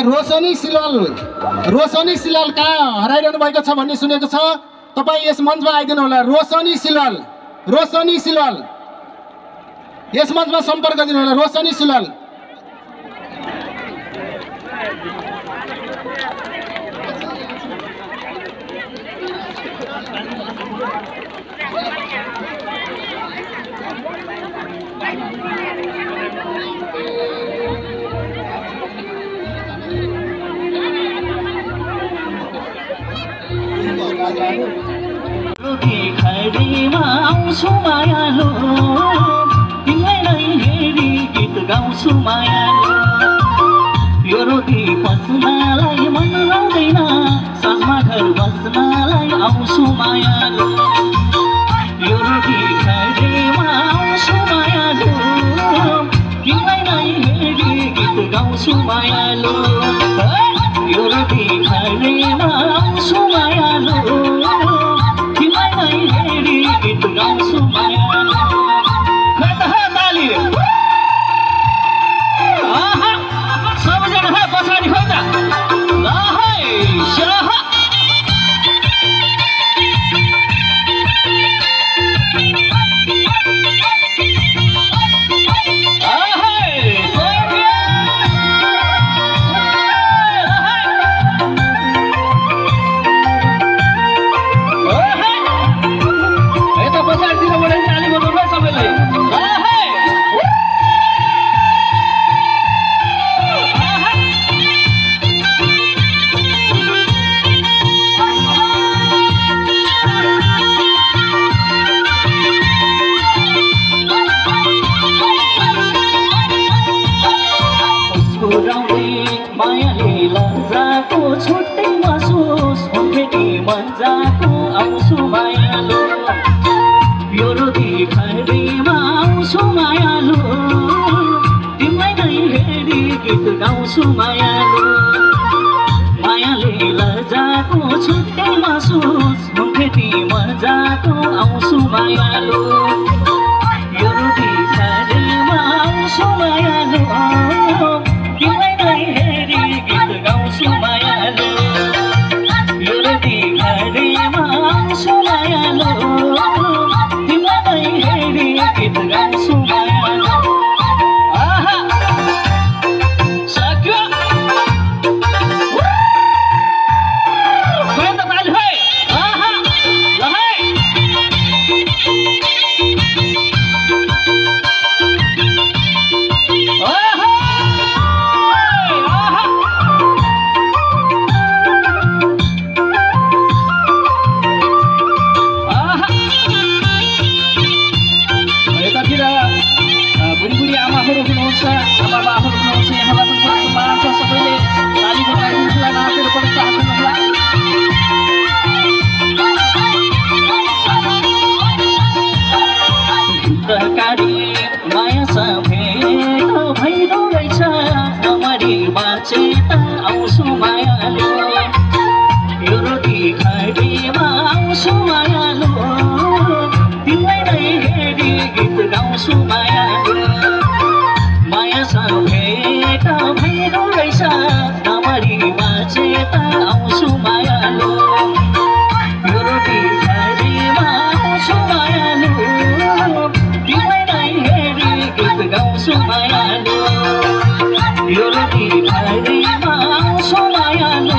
यहाँ रोशनी सिलल कहाँ हराइरहनु भएको छ भन्ने सुनेको छ। तपाईँ यस मञ्चमा आइदिनु होला। रोशनी सिलल यस मञ्चमा सम्पर्क दिनु होला। रोशनी सिलल खडीमा आउँछु मायालु तिमीलाई हेरी गीत गाउँछु मायालु यो रोटी पस्नलाई मन लाउँदैन साँझमा घर बस्नलाई आउँछु मायालु यो रोटी खडीमा आउँछु मायालु तिमीलाई हेरी गीत गाउँछु मायालु यो रोटी खडीमा आउँछु मायालु गीत गाउँछु मायालु ताली सबैजना पछाडि खोज्दा ल है शाह छुट्टै महसुस भेटी मजाको आउँछु मायालु यो रोटी खडीमा आउँछु मायालु तिमीलाई नै हेरी गीत गाउँछु मायालु मायाले लजाको छुट्टै महसुस भेटी मजाको आउँछु मायालु यो रोटी खडीमा आउँछु मायालु तिमीलाई नै हेरी गीत गाउँछु मायालु यो रोटी खडीमा आउँछु मायालु तिमीलाई नै हेरी गीत गाउँछु मायालु आहा सक्यो खोइ त ताली है आहा ल है माया सफेद भइदो रहेछ नमरी बाँचे त आउँछु मायालु यो रोटी खडीमा आउँछु मायालु तिमीलाई नै हेरी गीत गाउँछु मायालु माया सफेद भइदो रहेछ नमरी बाँचे त आउँछु मायालु यो रोटी खडीमा आउँछु मायालु गाउँछु मायालु यो रोटी खडीमा आउँछु मायालु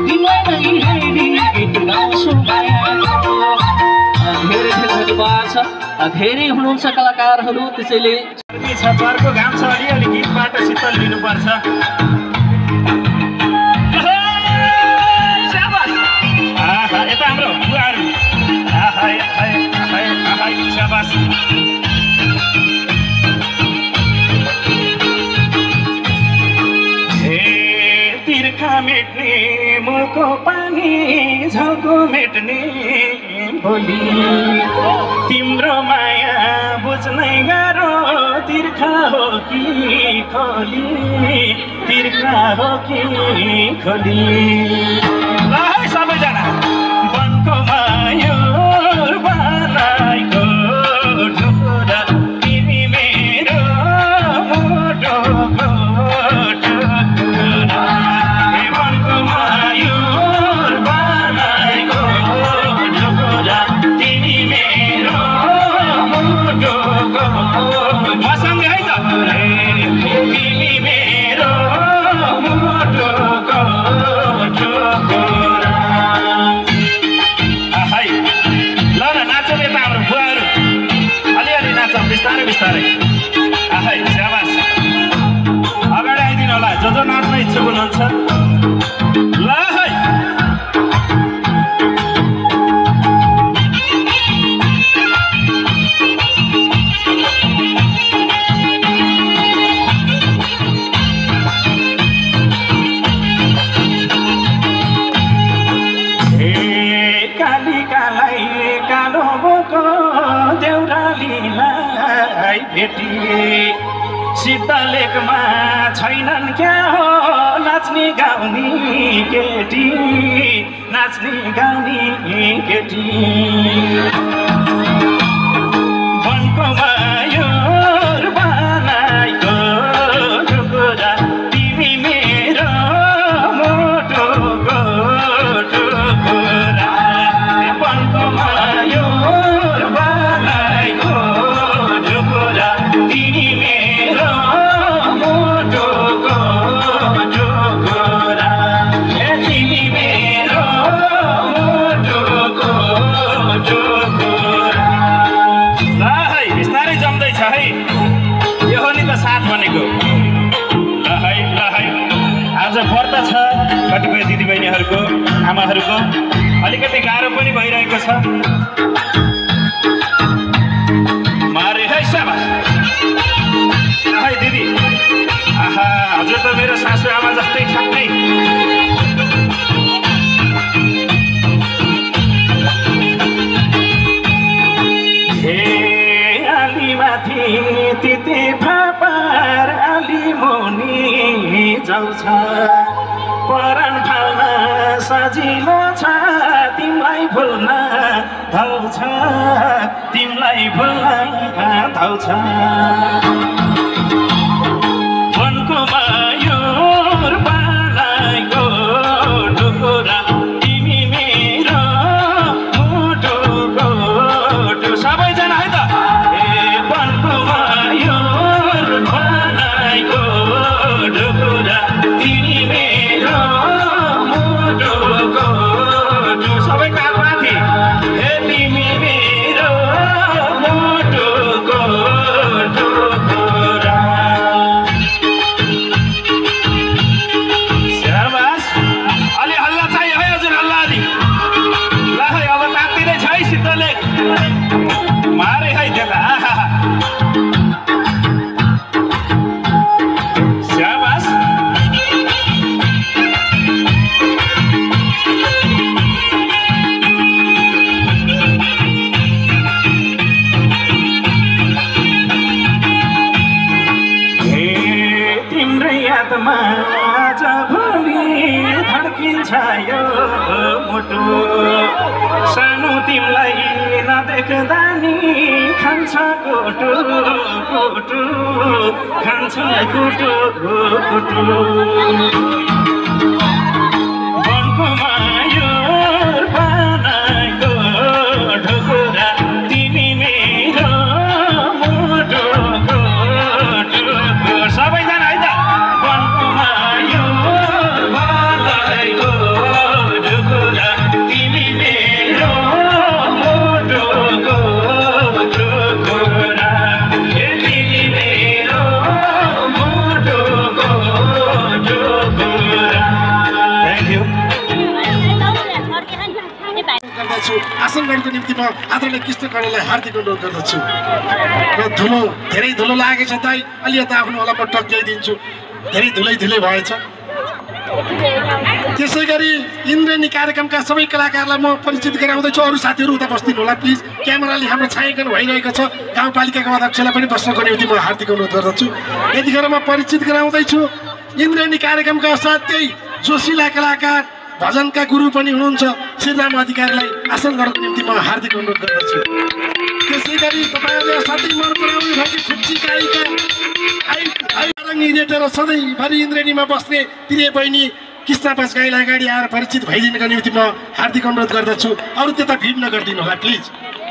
तिमीलाई नै हेरी गीत गाउँछु मायालु धेरै धन्यवाद छ। धेरै हुनुहुन्छ कलाकारहरू त्यसैले छरको घाम छ अलिअलि गीतबाट शीतल लिनुपर्छ। यता हाम्रो बुवाहरू शाबास तिर्खा मेट्ने मुखको पानी झको मेट्ने भोलि तिम्रो माया बुझ्नै गाह्रो तिर्खा हो कि खोली तिर्खा हो कि खोली ल सबैजना वनको माया बनाएको ढोरा तिमी मेरो मोटो बिस्तारै बिस्तारै आहा स्याबास अगाडि आइदिनु होला जो नाच्न इच्छुक हुनुहुन्छ ल है भेटी शीतलेकमा छैनन् क्या हो नाच्ने गाउने केटी नाच्ने गाउने केटी वनको मयूर बनाएको टुकुरा तिमी मेरो मोटोको टुकुरा वनको मयूर बनाएको तिमी मेरो मोटोको टुकुरा तिमी मेरो मोटोको टुकुरा ल है बिस्तारै जम्दैछ है यो हो नि त साथ भनेको ल है आज व्रत छ कतिपय दिदीबहिनीहरूको आमाहरूको अलिकति गाह्रो पनि भइरहेको छ मारे है साबास है दिदी आहा हजुर त मेरो सासु आमा जस्तै ठ्याक्कै हे आलीमाथि तिते फापर आली मुनि जाउँछ परान फाल्न सजिलो छ तिमीलाई भुल्न धाउँछ तिमीलाई भुल्न धाउँछ वनको मयूर बनाएको टुकुरा तिमी मेरो मुटुको सबैजना है त ए वनको मयूर बनाएको टुकुरा तिमी मेरो मुटुको सबै काखमाथि हे तिमी मेरो मुटुको टुकुरा स्याबास अलि हल्ला चाहियो है हजुर हल्ला अलि ल है अब तात्तिँदै छ है शीतलले मारे है त्यता आहा स्याबास यादमा जभोलि धड्किन्छ यो मुटु सानो तिमीलाई नदेख्दा नि खान्छ कुटु कुटु खान्छ कुटु कुटु वनको मयूर बनाएको ढुकुरा तिमी मेरो मुटुको टुकुरा सबैजना है त वनको मयूर बनाएको ढुकुरा तिमी मेरो मुटुको टुकुरा तिमी मेरो मुटुको टुकुरा थ्याङ्क यू गर्दछु आसनगढको निम्ति म आदरणीय कृष्ण कणेललाई हार्दिक अनुरोध गर्दछु र धेरै धुलो लागेको छ दाइ अलि यता आफ्नो होला म टक्क्याइदिन्छु धेरै धुलै भएछ त्यसै गरी इन्द्रेणी कार्यक्रमका सबै कलाकारलाई म परिचित गराउँदैछु अरू साथीहरू उता बस्दिनु होला प्लिज क्यामेराले हाम्रो छायाङ्कन भइरहेको छ गाउँपालिकाको अध्यक्षलाई पनि बस्नको निम्ति म हार्दिक अनुरोध गर्दछु यतिखेर म परिचित गराउँदैछु इन्द्रेणी कार्यक्रमका असाध्यै जोसिला कलाकार भजनका गुरु पनि हुनुहुन्छ श्रीराम अधिकारीलाई आसन गर्नको निम्ति म हार्दिक अनुरोध गर्दछु त्यसै गरी तपाईँहरूले असाध्यै मन पराउनु भएको छुच्ची गायिका नेटर सधैँभरि इन्द्रेणीमा बस्ने प्रिय बहिनी कृष्ण पासगाईलाई अगाडि आएर परिचित भइदिनुको निम्ति म हार्दिक अनुरोध गर्दछु अरू त्यता भिड नगरिदिनु होला प्लिज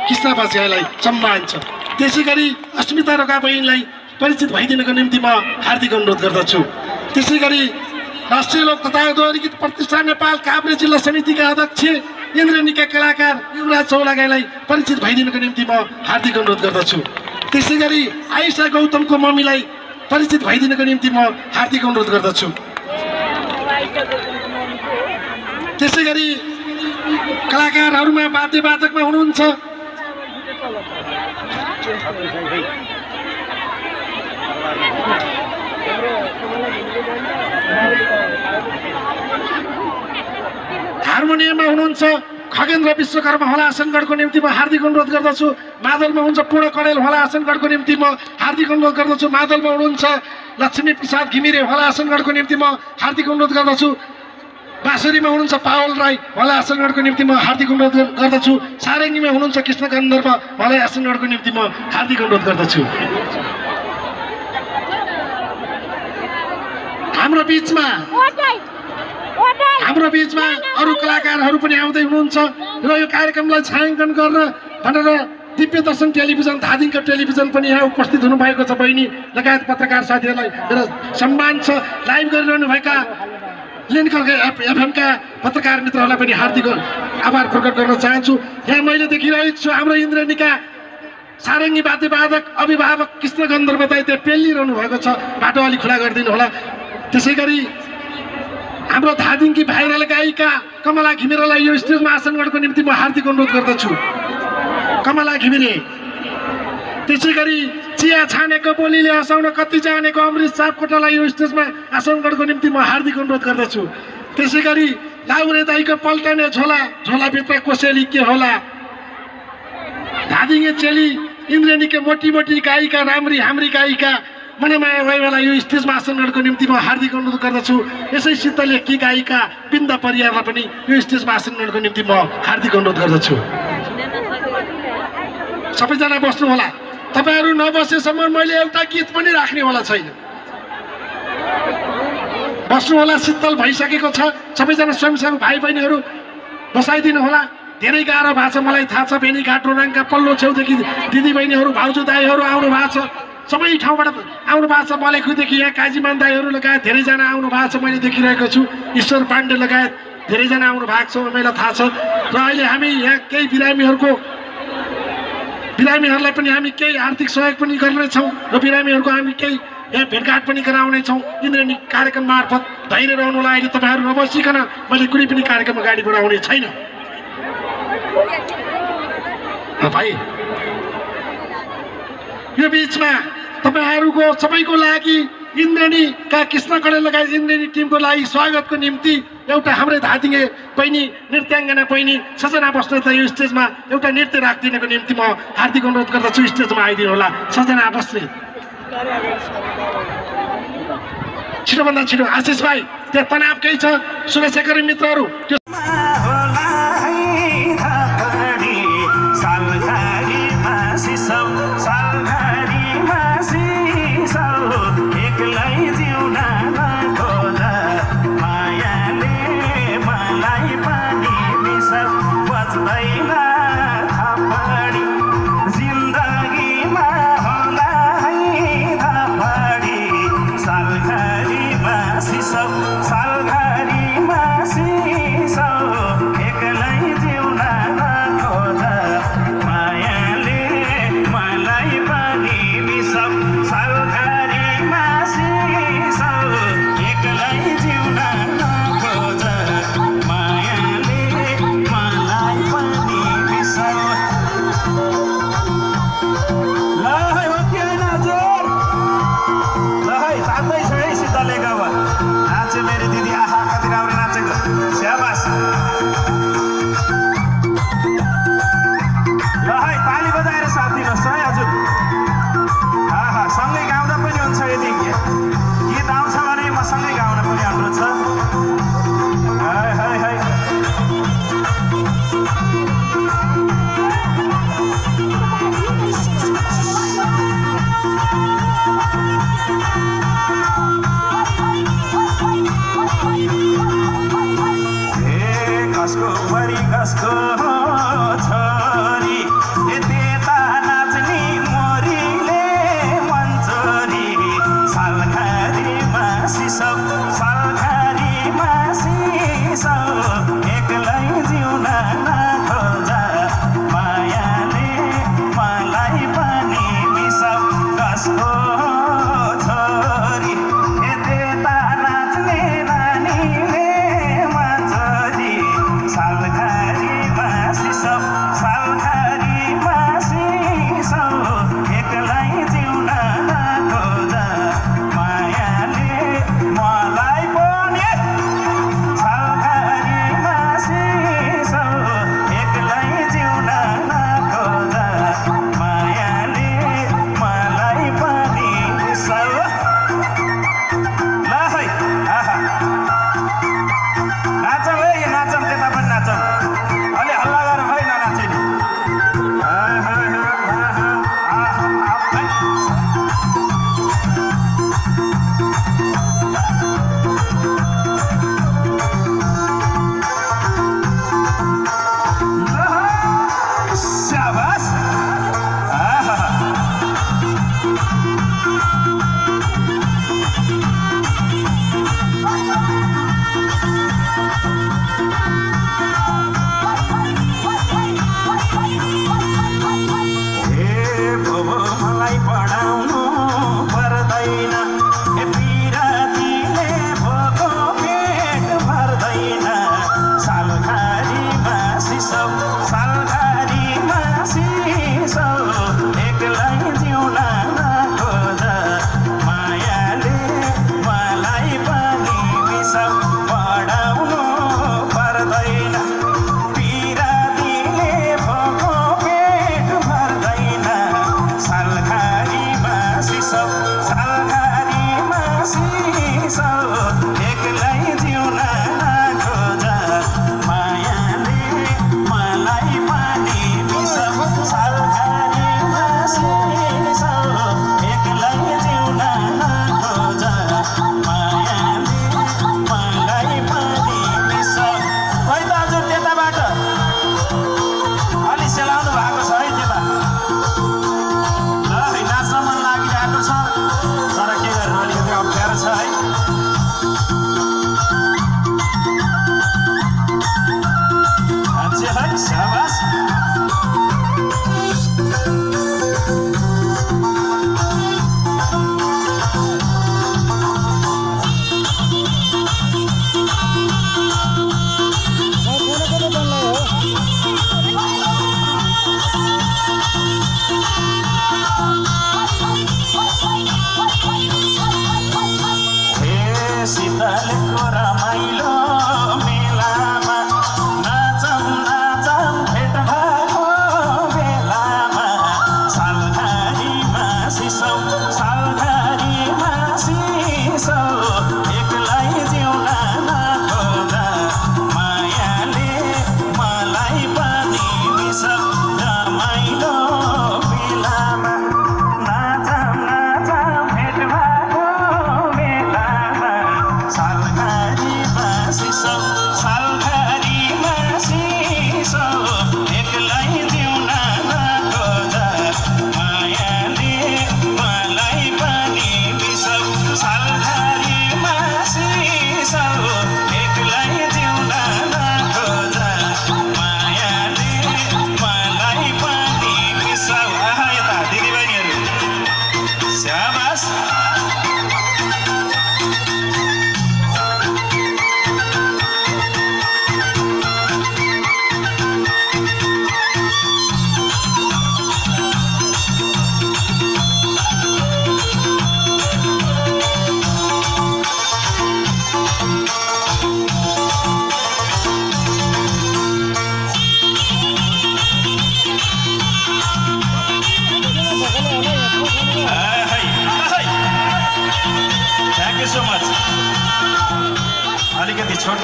कृष्ण पासगाईलाई सम्मान छ त्यसै गरी अस्मिता रोका बहिनीलाई परिचित भइदिनुको निम्ति म हार्दिक अनुरोध गर्दछु त्यसै गरी राष्ट्रिय लोक तथा दोहोरी गीत प्रतिष्ठान नेपाल काभ्रे जिल्ला समितिका अध्यक्ष इन्द्रेणीका कलाकार युवराज चौलागाईलाई परिचित भइदिनुको निम्ति म हार्दिक अनुरोध गर्दछु त्यसै गरी आइसा गौतमको मम्मीलाई परिचित भइदिनको निम्ति म हार्दिक अनुरोध गर्दछु। त्यसै गरी कलाकारहरूमा वाद्यवादकमा हुनुहुन्छ हार्मोनियममा हुनुहुन्छ खगेन्द्र विश्वकर्मा होला आसनगढको निम्ति म हार्दिक अनुरोध गर्दछु। मादलमा हुनुहुन्छ पूर्ण कडेल होला आसनगढको निम्ति म हार्दिक अनुरोध गर्दछु। मादलमा हुनुहुन्छ लक्ष्मी प्रसाद घिमिरे होला आसनगढको निम्ति म हार्दिक अनुरोध गर्दछु। बाँसुरीमा हुनुहुन्छ पावल राई होला आसनगढको निम्ति म हार्दिक अनुरोध गर्दछु। सारङ्गीमा हुनुहुन्छ कृष्ण गन्धर्व होला आसनगढको निम्ति म हार्दिक अनुरोध गर्दछु। हाम्रो बिचमा अरू कलाकारहरू पनि आउँदै हुनुहुन्छ र यो कार्यक्रमलाई छायाङ्कन गर्न भनेर दिव्य दर्शन टेलिभिजन धादिङको टेलिभिजन पनि यहाँ उपस्थित हुनुभएको छ। बहिनी लगायत पत्रकार साथीहरूलाई मेरो सम्मान छ। लाइभ गरिरहनुभएका लिनकल एफएमका पत्रकार मित्रहरूलाई पनि हार्दिक आभार प्रकट गर्न चाहन्छु। यहाँ मैले देखिरहेको छु हाम्रो इन्द्रेणीका सारङ्गी वाद्यवादक अभिभावक कृष्ण गन्धर्व दाइ त्यहाँ पेलिरहनु भएको छ। बाटो अलिक खुला गरिदिनु होला। त्यसै गरी हाम्रो धादिङकी भाइरल गायिका कमला घिमिरेलाई यो स्टेजमा आसन गर्नको निम्ति म हार्दिक अनुरोध गर्दछु। कमला घिमिरे। त्यसै गरी चिया छानेको बोलीले हँसाउन कति जानेको अमृत सापकोटालाई यो स्टेजमा आसन गर्नको निम्ति म हार्दिक अनुरोध गर्दछु। त्यसै गरी लाउरे दाईको पल्टने झोलाभित्र कोसेली के होला, धादिङे चेली इन्द्रेणीको मोटी मोटी गायिका राम्री हाम्री गायिका मनमाया वाइवालाई यो स्टेजमा आसन गर्नको निम्ति म हार्दिक अनुरोध गर्दछु। यसै सिद्धले कि गायिका बिन्दा परियारलाई पनि यो स्टेजमा आसन गर्नको निम्ति म हार्दिक अनुरोध गर्दछु। सबैजना बस्नु होला। तपाईहरू नबसेसम्म मैले एउटा गीत पनि राख्ने होला छैन। बस्नु होला। शीतल भइसकेको छ। सबैजना स्वयंसेवक भाइ बहिनीहरू बसाइदिनु होला। धेरै गाह्रो भएको छ मलाई थाहा छ। बेनीघाट रोराङका पल्लो छेउदेखि दिदी बहिनीहरू भाउजू दाईहरू आउनु भएको छ। सबै ठाउँबाट आउनु भएको छ। मलेखुदेखि यहाँ काजीमान दाईहरू लगायत धेरैजना आउनु भएको छ। मैले देखिरहेको छु। ईश्वर पाण्डे लगायत धेरैजना आउनु भएको छ मलाई थाहा छ। र अहिले हामी यहाँ केही बिरामीहरूलाई पनि हामी केही आर्थिक सहयोग पनि गर्नेछौँ र बिरामीहरूको हामी केही यहाँ भेटघाट पनि गराउनेछौँ। इन्द्रेणी कार्यक्रम मार्फत धैर्य रहनुलाई अहिले तपाईँहरू नबसिकन मैले कुनै पनि कार्यक्रम अगाडि बढाउने छैन। भाइ यो बिचमा तपाईँहरूको सबैको लागि इन्द्रेणीका कृष्ण कडेल लगायत इन्द्रेणी टिमको लागि स्वागतको निम्ति एउटा हाम्रै धादिङे बहिनी नृत्याङ्गना बहिनी सजना बस्नेत यो स्टेजमा एउटा नृत्य राखिदिनको निम्ति म हार्दिक अनुरोध गर्दछु। स्टेजमा आइदिनु होला सजना बस्नेत। छिटोभन्दा छिटो आशिष भाइ त्यहाँ तनाव केही छ। सुरेशेखरी मित्रहरू त्यो मायाले मलाई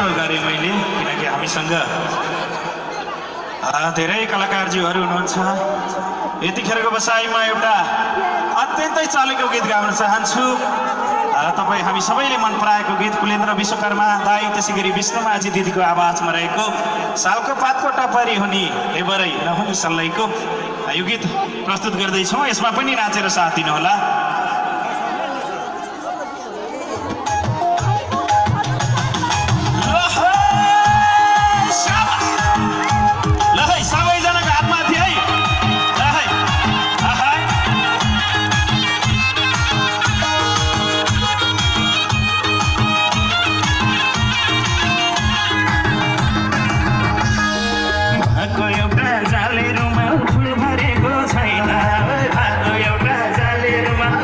पहल गरेँ मैले, किनकि हामीसँग धेरै कलाकारज्यूहरू हुनुहुन्छ। यतिखेरको बसाइमा एउटा अत्यन्तै चलेको गीत गाउन चाहन्छु। तपाईँ हामी सबैले मन पराएको गीत कुलेन्द्र विश्वकर्मा दाई, त्यसै गरी विष्णुमाझी दिदीको आवाजमा रहेको सालको पातको टपरी हुने हेबरै नहुने सल्लैको यो गीत प्रस्तुत गर्दैछौँ। यसमा पनि नाचेर साथ दिनुहोला। एउटा जाले रुमाल फुल भरेको छैन, एउटा जाले रुमाल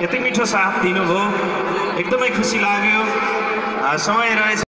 यति मिठो साथ दिनुभयो, एकदमै खुसी लाग्यो। समय रहेछ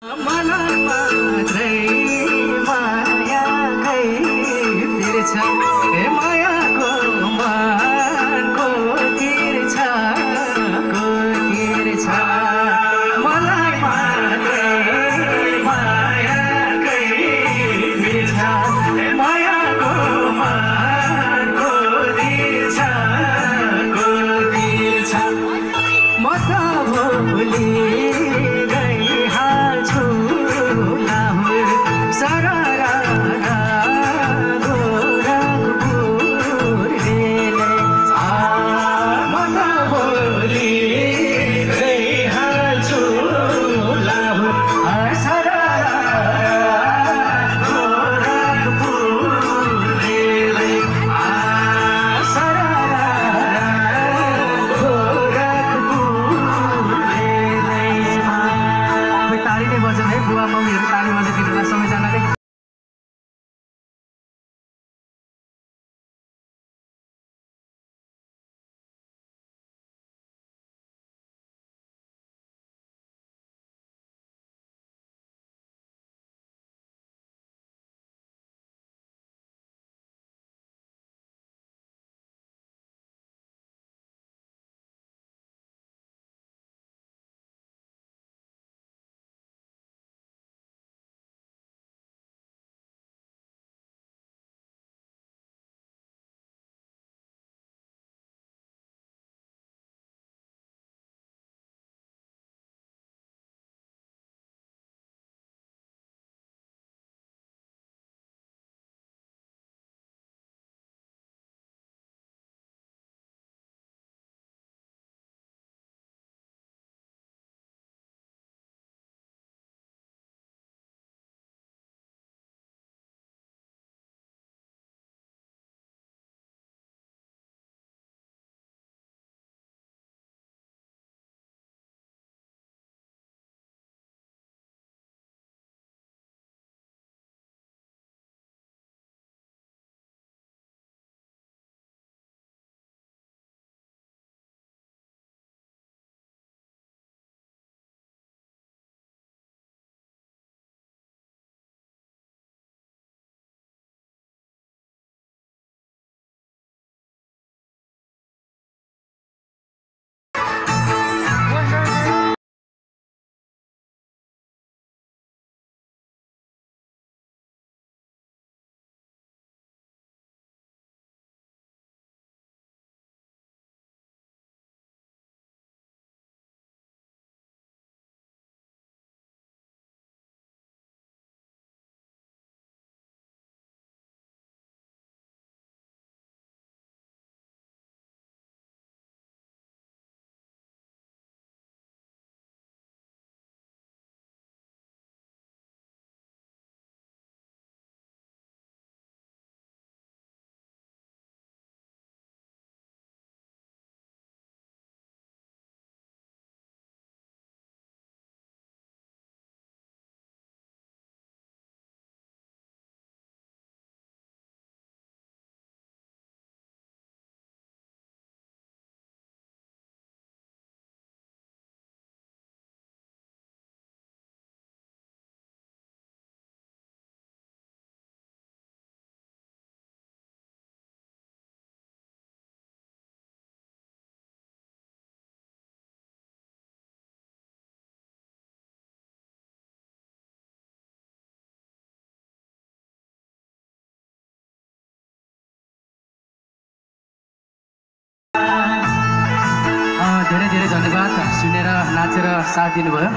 धेरै धेरै धन्यवाद सुनेर नाचेर साथ दिनुभयो।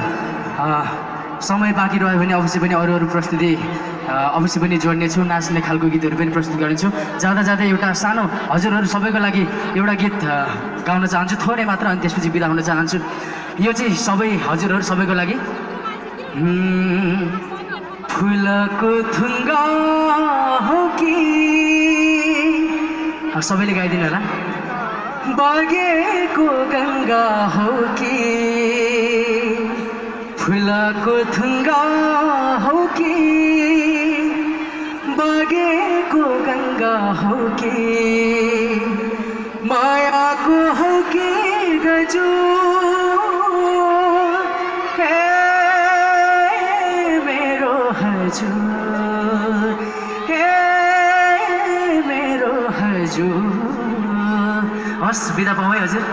समय बाँकी रह्यो भने अवश्य पनि अरू प्रस्तुति अवश्य पनि जोड्नेछु, नाच्ने खालको गीतहरू पनि प्रस्तुत गर्नेछु। जाँदा जाँदै एउटा सानो हजुरहरू सबैको लागि एउटा गीत गाउन चाहन्छु, थोरै मात्र, अनि त्यसपछि बिदा हुन चाहन्छु। यो चाहिँ सबै हजुरहरू सबैको लागि। फुलको थुङ्गा हो कि, सबैले गाइदिनु होला। बगेको गङ्गा हो कि, फुलको थुङ्गा हो कि, बगेको गङ्गा हो कि, मायाको हो कि हजुर हे मेरो हजुर हे मेरो हजुर हस् बिदा पाउँ है हजुर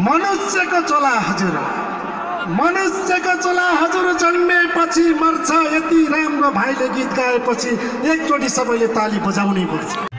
मनुष्यको चोला हजुर मनुष्यको चोला हजुर जन्मेपछि मर्छ यति राम्रो भाइले गीत गाएपछि एकचोटि सबैले ताली बजाउनै पर्छ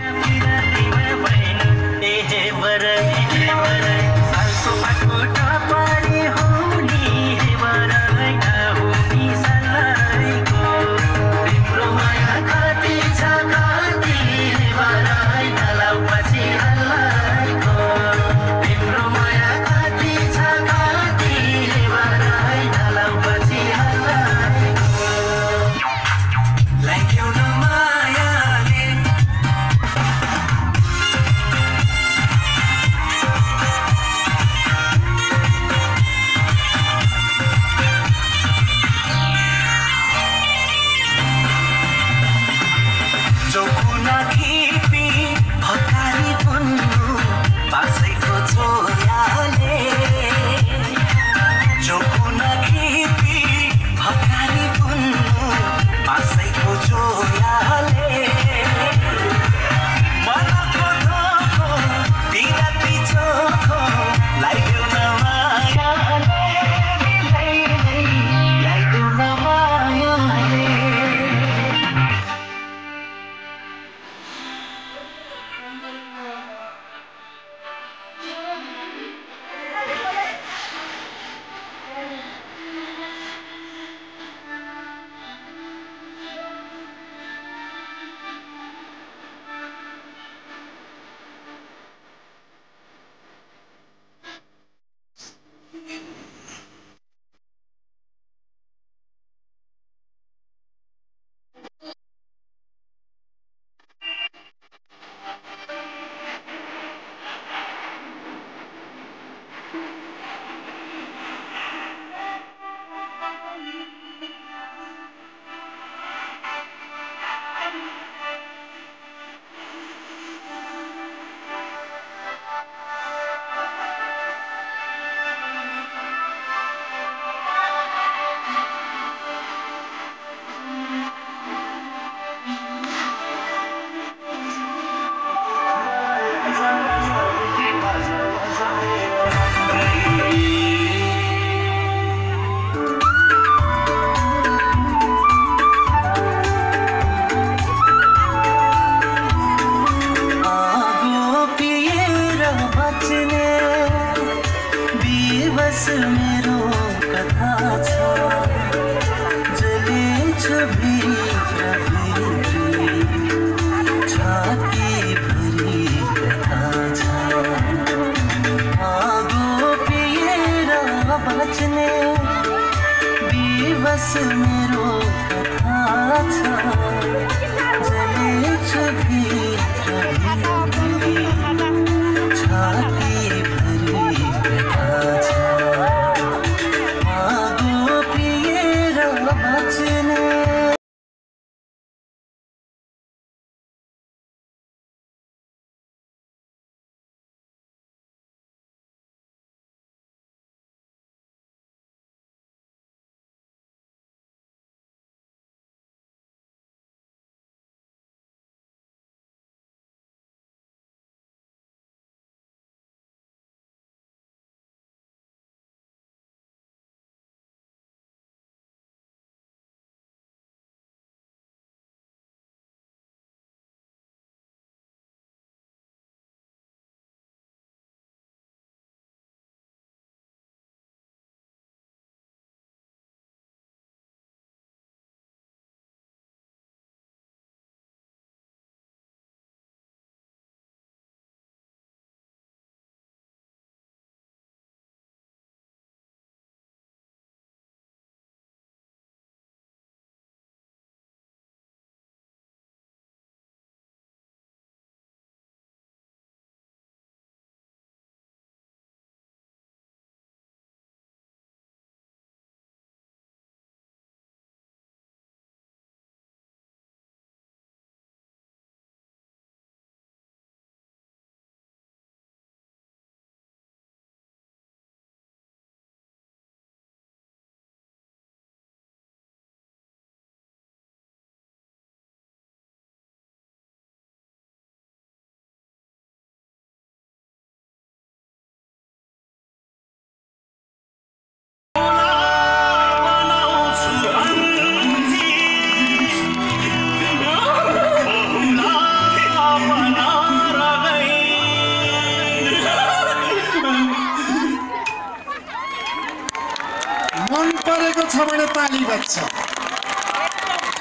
ताली बज्छ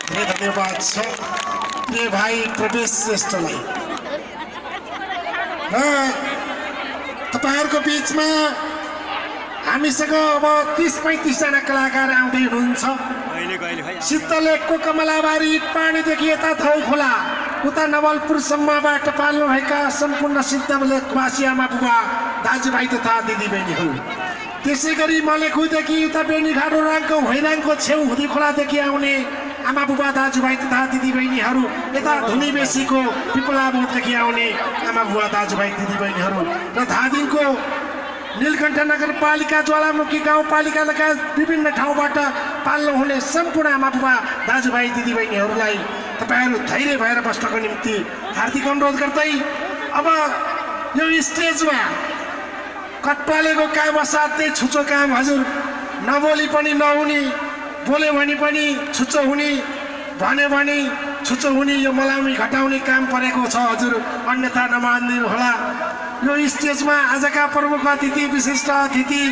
धेरै धन्यवाद छ प्रिय भाइ प्रवेश श्रेष्ठलाई र तपाईहरुको बीचमा हामीसँग अब 30-35 जना कलाकार आउँदै हुनुहुन्छ सिद्धलेखको कमलाबारी पानीदेखि यता थौ खोला उता नवलपुरसम्मबाट पाल्नुभएका सम्पूर्ण सिद्धलेखवासी आमा बुबा दाजुभाइ तथा दिदीबहिनीहरू त्यसै गरी मलेखुदेखि उता बेनीघाट राङको होइराङको छेउ हुदी खोलादेखि आउने आमा बुबा दाजुभाइ तथा दिदीबहिनीहरू यता धुनीबेसीको पिपलाबोटदेखि आउने आमा बुबा दाजुभाइ दिदीबहिनीहरू र धादिङको नीलकण्ठ नगरपालिका ज्वालामुखी गाउँपालिका लगायत विभिन्न ठाउँबाट पाल्नु हुने सम्पूर्ण आमा बुबा दाजुभाइ दिदीबहिनीहरूलाई तपाईहरु धैर्य भएर बस्नको निम्ति हार्दिक अनुरोध गर्दै अब यो स्टेजमा कट्पालेको काम असाध्यै छुचो काम हजुर नबोली पनि नहुने बोल्यो भने पनि छुचो हुने भन्यो भने छुचो हुने यो मलामी घटाउने काम परेको छ हजुर अन्यथा नमानिदिनु होला यो स्टेजमा आजका प्रमुख अतिथि विशिष्ट अतिथि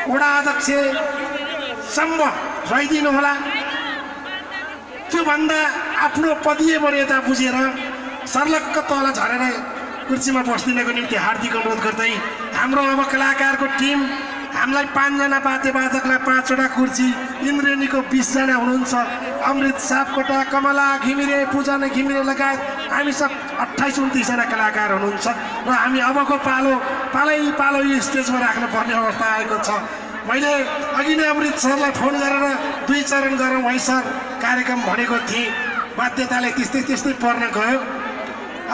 वडा अध्यक्ष सम्म रहिदिनु होला त्योभन्दा आफ्नो पदीय मर्यादा बुझेर सर्लक्क तल झरेर कुर्सीमा बस्दिनको निम्ति हार्दिक अनुरोध गर्दै हाम्रो अब कलाकारको टिम हामीलाई 5 जना वाद्यवादकलाई 5 वटा कुर्सी इन्द्रेणीको 20 जना हुनुहुन्छ अमृत सापकोटा कमला घिमिरे पूजन घिमिरे लगायत हामी सब 28-29 जना कलाकार हुनुहुन्छ र हामी अबको पालो यो स्टेजमा राख्न पर्ने अवस्था आएको छ मैले अघि नै अमृत सरलाई फोन गरेर 2 चरण गरौँ है सर कार्यक्रम भनेको थिएँ बाध्यताले त्यस्तै पर्न गयो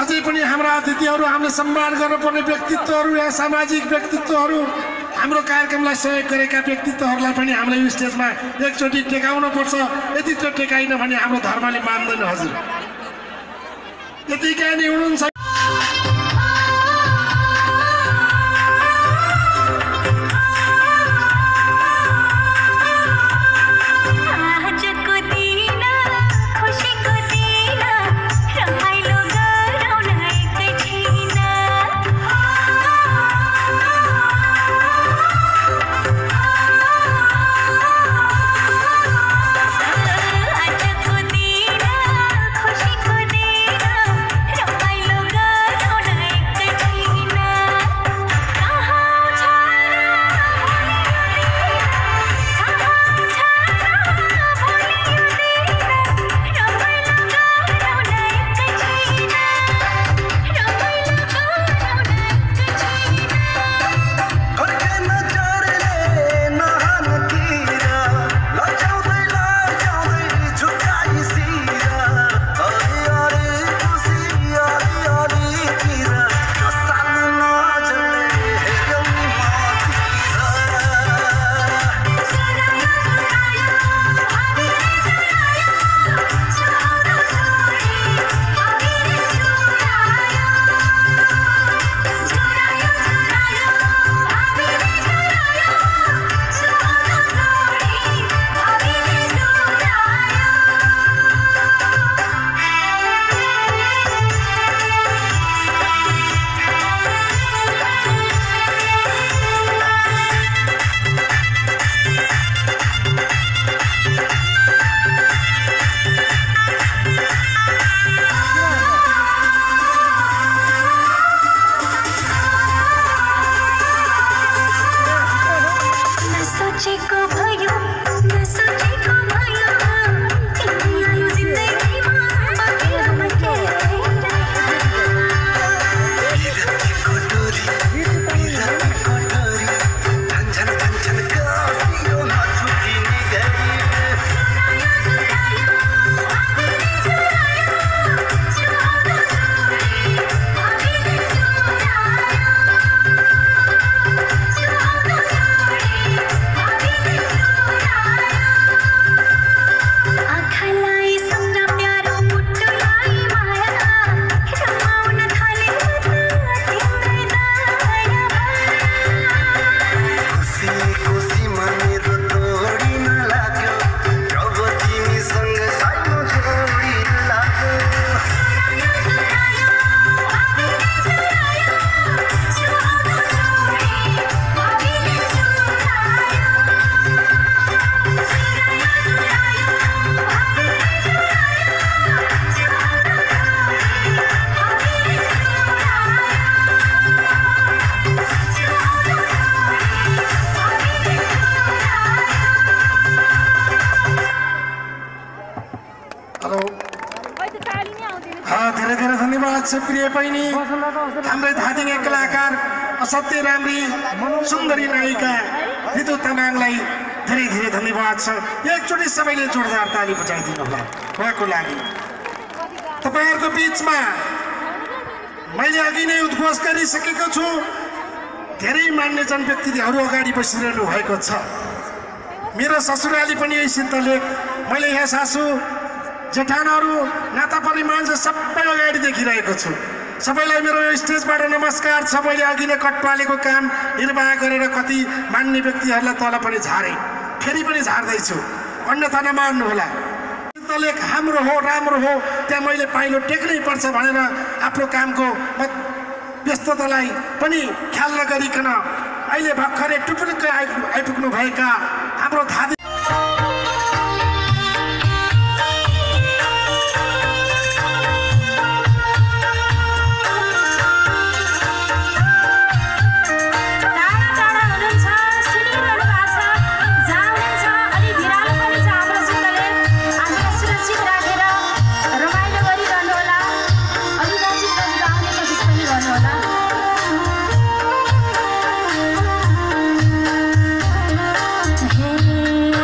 अझै पनि हाम्रा अतिथिहरू हामीले सम्मान गर्नुपर्ने व्यक्तित्वहरू या सामाजिक व्यक्तित्वहरू हाम्रो कार्यक्रमलाई सहयोग गरेका व्यक्तित्वहरूलाई पनि हामीले यो स्टेजमा एकचोटि टेकाउनु पर्छ यदि त्यो टेकाइन भने हाम्रो धर्मले मान्दैन हजुर यतिका नि हुनुहुन्छ आजको दिन खुशीको दिन प्रिय बहिनी हाम्रै धादिङे कलाकार असाध्यै राम्री सुन्दरी नायिका रितु तामाङलाई धेरै धेरै धन्यवाद छ। एकचोटि सबैले जोरदार ताली बजाइदिनु होला उहाँको लागि। तपाईँहरूको बिचमा मैले अघि नै उद्घोष गरिसकेको छु, धेरै मान्यजन व्यक्तिहरू अगाडि बसिरहनु भएको छ। मेरो ससुराली पनि यही सिद्धलेख, मैले यहाँ सासू जेठानहरू नाता परिमाण सबै अगाडि देखिरहेको छु। सबैलाई मेरो यो स्टेजबाट नमस्कार छ। मैले अघि नै कटपालेको काम निर्वाह गरेर कति मान्य व्यक्तिहरूलाई तल पनि झारेँ, फेरि पनि झार्दैछु, अन्यथा नमान्नुहोला। सिद्धलेख हाम्रो हो, राम्रो हो, त्यहाँ मैले पाइलो टेक्नै पर्छ भनेर आफ्नो कामको व्यस्ततालाई पनि ख्याल नगरिकन अहिले भर्खरै टुप्लुक्कै आइपुग्नु भएका हाम्रो धादी Hey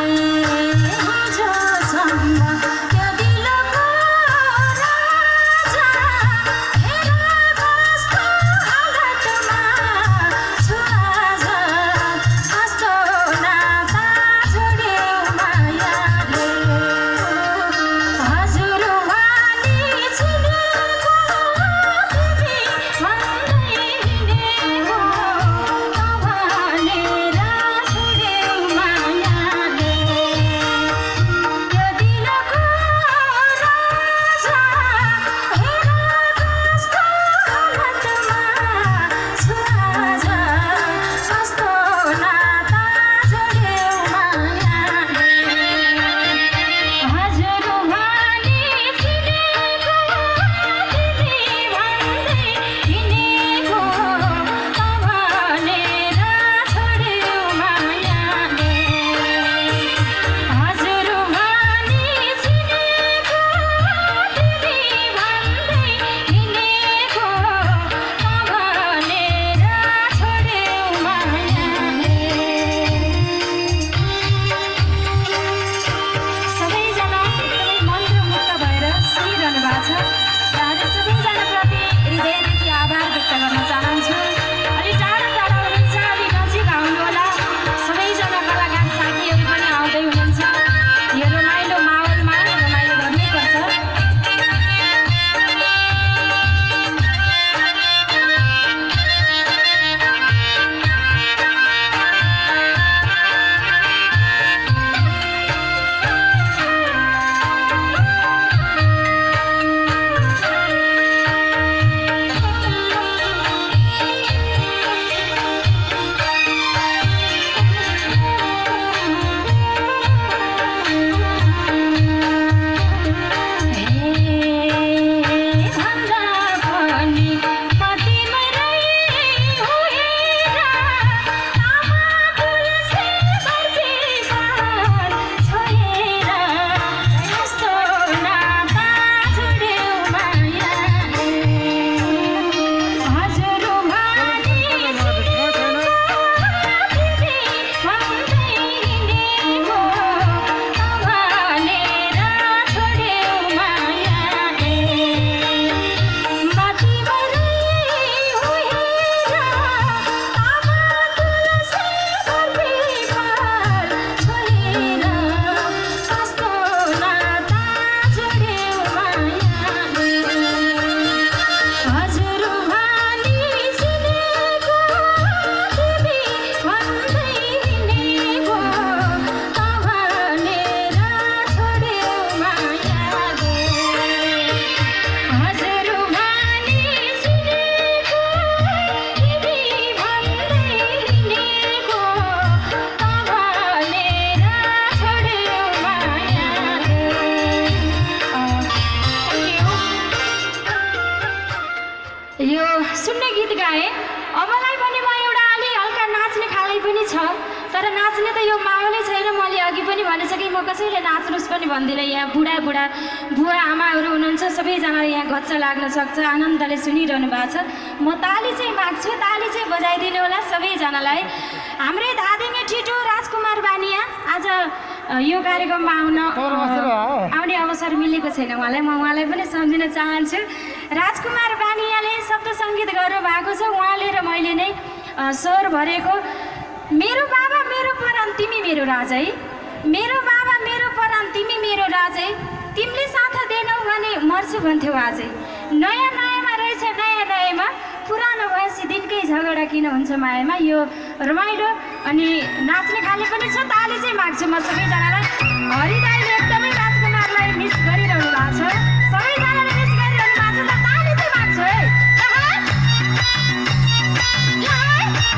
सुन्ने गीत गाएँ। मलाई पनि म एउटा अलि हल्का नाच्ने खाले पनि छ, तर नाच्ने त यो माहौलै छैन। मैले अघि पनि भनिसकेँ, म कसैले नाच्नुहोस् पनि भन्दिनँ। यहाँ बुढा बुवा आमाहरू हुनुहुन्छ, सबैजनाले यहाँ गच्चा लाग्न सक्छ, आनन्दले सुनिरहनु भएको छ। म ताली चाहिँ माग्छु, ताली चाहिँ बजाइदिनु होला सबैजनालाई। हाम्रै धादिङे ठिटो राजकुमार बानिया आज यो कार्यक्रममा आउने अवसर मिलेको छैन उहाँलाई, म उहाँलाई पनि सम्झिन चाहन्छु। राजकुमार बानियाले शब्द सङ्गीत गर्नुभएको छ, उहाँले र मैले नै स्वर भरेको। मेरो बाबा मेरो परान तिमी मेरो राजै, मेरो बाबा मेरो परान तिमी मेरो राजै, तिमीले साथ दिएनौ भने मर्छु भन्थ्यौ आजै। नयाँ नयाँमा रहेछ नयाँ नयाँमा, पुरानो भएपछि दिनकै झगडा किन हुन्छ मायामा। यो रमाइलो अनि नाच्ने खाले पनि छ। ताली चाहिँ माग्छु म सबैजनालाई। हरिदाईले एकदमै राजकुमारलाई मिस गरिरहनु भएको छ, सबैजनाले मिस गरिरहनु भएको छ। ताली चाहिँ माग्छु है,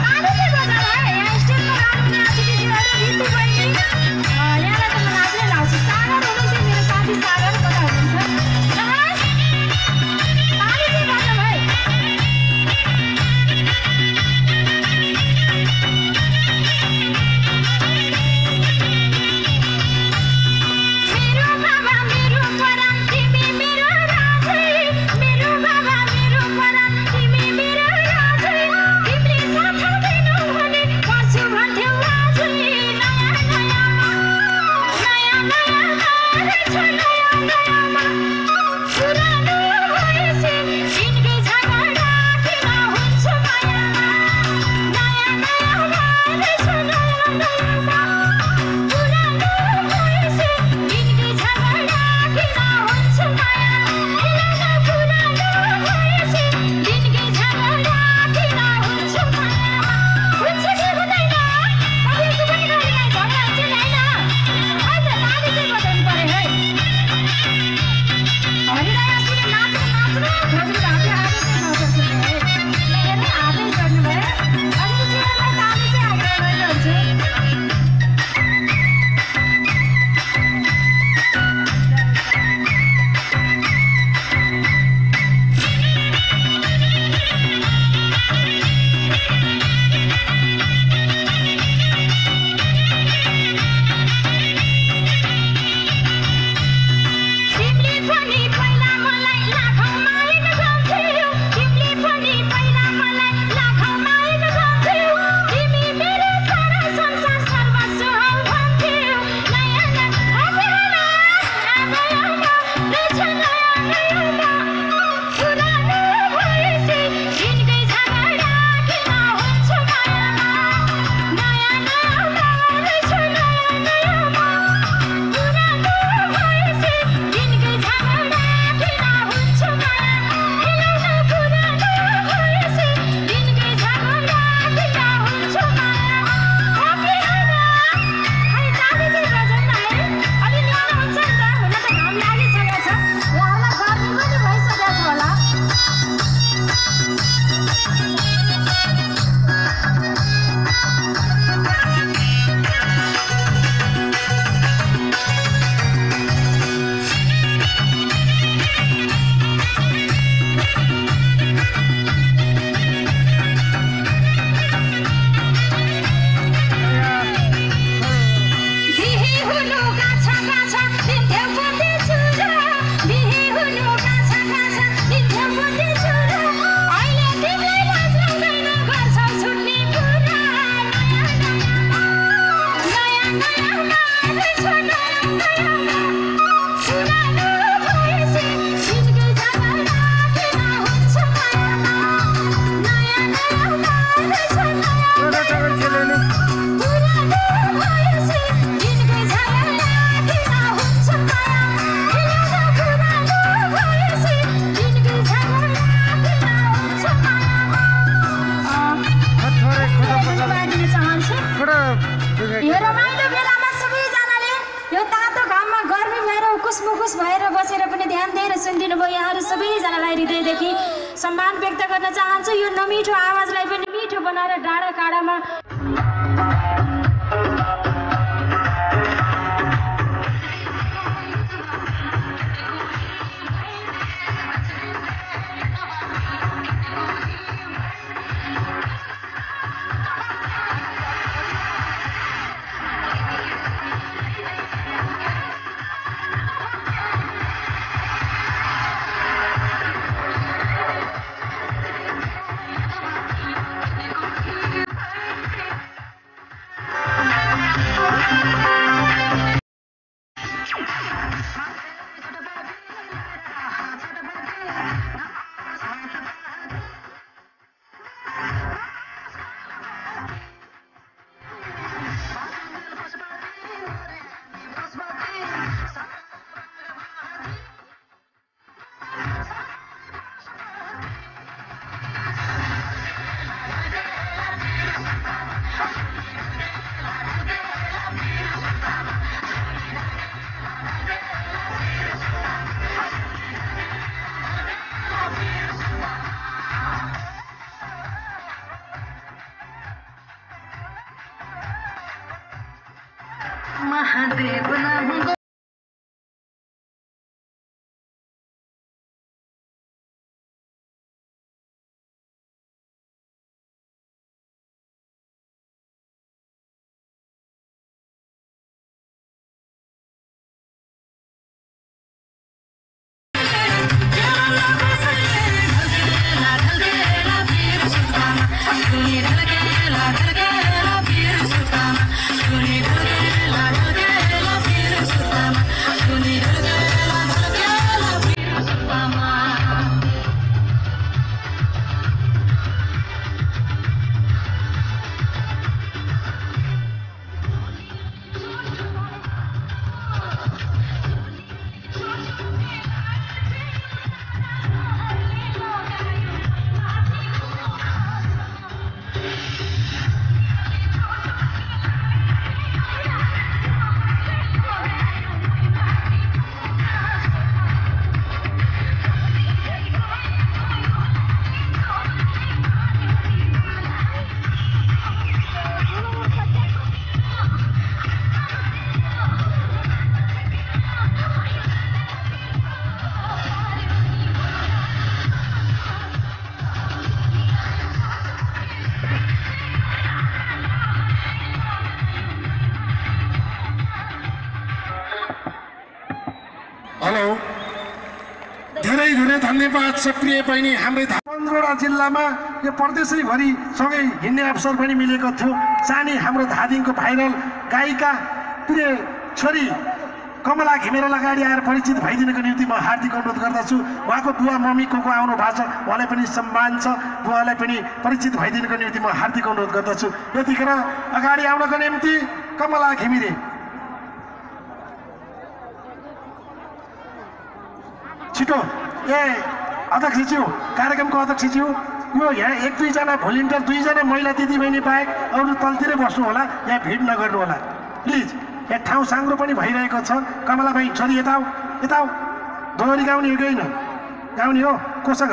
ताली चाहिँ बजाऊ है। यहाँ स्टेजमा आउनुहुने अतिथिहरू ऋतु बहिनी, यहाँलाई त म नाच्नै लाउँछु। सागर हुनुहुन्थ्यो, मेरो साथी सागर कता हुनुहुन्छ? ताली चाहिँ बजाऊ है। मेरो बाबा मेरो परान तिमी मेरो राजै, मेरो बाबा मेरो परान तिमी मेरो राजै, तिमीले साथ दिनौ भने मर्छु भन्थ्यौ आजै। नयाँ नयाँमा रहेछ नयाँ नयाँमा, पुरानो भएपछि दिनकै झगडा किन हुन्छ मायामा। नयाँ नयाँमा रहेछ नयाँ नयाँमा, पुरानो भएपछि दिनकै झगडा किन हुन्छ मायामा। पुरानो भएपछि दिनकै झगडा किन हुन्छ मायामा। हुन्छ कि हुँदैन? तपाईँको पनि घरमा झगडा हुन्छ नि होइन? आज ताली चाहिँ बजाउनु पऱ्यो है। हरिदाई अस्ति नाच्नु हजुरको हातले आगो चाहिँ नबस्नु है, हेर्नु हातै जोड्नु भयो। अनि जीवनमा ताली चाहिँ आग्रह गरिरहन्छु। तिमीले पनि पहिला मलाई लाखौँ माया गर्थ्यौ, तिमीले पनि पहिला मलाई लाखौँ माया गर्थ्यौ, तिमी मेरो सारा संसार सर्वस्व हौ भन्थ्यौ। नयाँ नयाँमा रहेछ नयाँ नयाँमा, पुरानो भएपछि दिनकै झगडा किन हुन्छ मायामा। नयाँ नयाँमा रहेछ नयाँ नयाँमा, पुरानो भएपछि दिनकै झगडा किन हुन्छ मायामा। पुरानो भएपछि दिनकै झगडा किन हुन्छ मायामा। अघि होइन है, ताली चाहिँ बजाउँ न है। अलि न्यानो हुन्छ नि त, हुन त घाम लागिसकेको छ, उहाँहरूलाई गर्मी पनि भइसकेको छ होला। बिहे हुनु गाछा गाछा दिन्थ्यौ बुन्दी चुरा, बिहे हुनु गाछा गाछा दिन्थ्यौ बुन्दी चुरा, अहिले तिमीलाई लाज लाग्दैन गर्छौ छुट्ने कुरा। नयाँ नयाँमा रहेछ नयाँ नयाँमा, पुरानो भएपछि दिनकै झगडा किन हुन्छ मायामा। नयाँ नयाँमा रहेछ नयाँ नयाँमा, पुरानो भएपछि दिनकै झगडा किन हुन्छ मायामा। पुरानो भएपछि दिनकै झगडा किन हुन्छ मायामा। धन्यवाद दिन चाहन्छु। यो रमाइलो बेलामा सबैजनाले यो तातो घाममा गर्मी भएर उकुस मुकुस भएर बसेर पनि ध्यान दिएर सुनिदिनु भयो। यहाँहरू सबैजनालाई हृदयदेखि सम्मान व्यक्त गर्न चाहन्छु। यो नमिठो आवाजलाई पनि मिठो बनाएर डाँडा काँडामा हेलो धेरै धेरै धन्यवाद सक्रिय बहिनी हाम्रै 15वटा जिल्लामा यो प्रदेशैभरि सँगै हिँड्ने अवसर पनि मिलेको थियो। सानी हाम्रो धादिङको भाइरल गायिका प्रिय छोरी कमला घिमिरे अगाडि आएर परिचित भइदिनको निम्ति म हार्दिक अनुरोध गर्दछु। उहाँको बुवा मम्मी को आउनु भएको छ, उहाँलाई पनि सम्मान छ, बुवालाई पनि परिचित भइदिनको निम्ति म हार्दिक अनुरोध गर्दछु। यतिखेर अगाडि आउनको निम्ति कमला घिमिरे छिटो। अध्यक्षज्यू, कार्यक्रमको अध्यक्षज्यू, यो यहाँ 1-2 भोलिन्टियर 2 महिला दिदीबहिनी बाहेक अरू तलतिरै बस्नु होला, यहाँ भिड नगर्नु होला प्लिज। यहाँ ठाउँ साङ्ग्रो पनि भइरहेको छ। कमला भाइ छोरी यता आऊ। दोहोरी गाउने हो कि होइन? गाउने हो। कोसँग?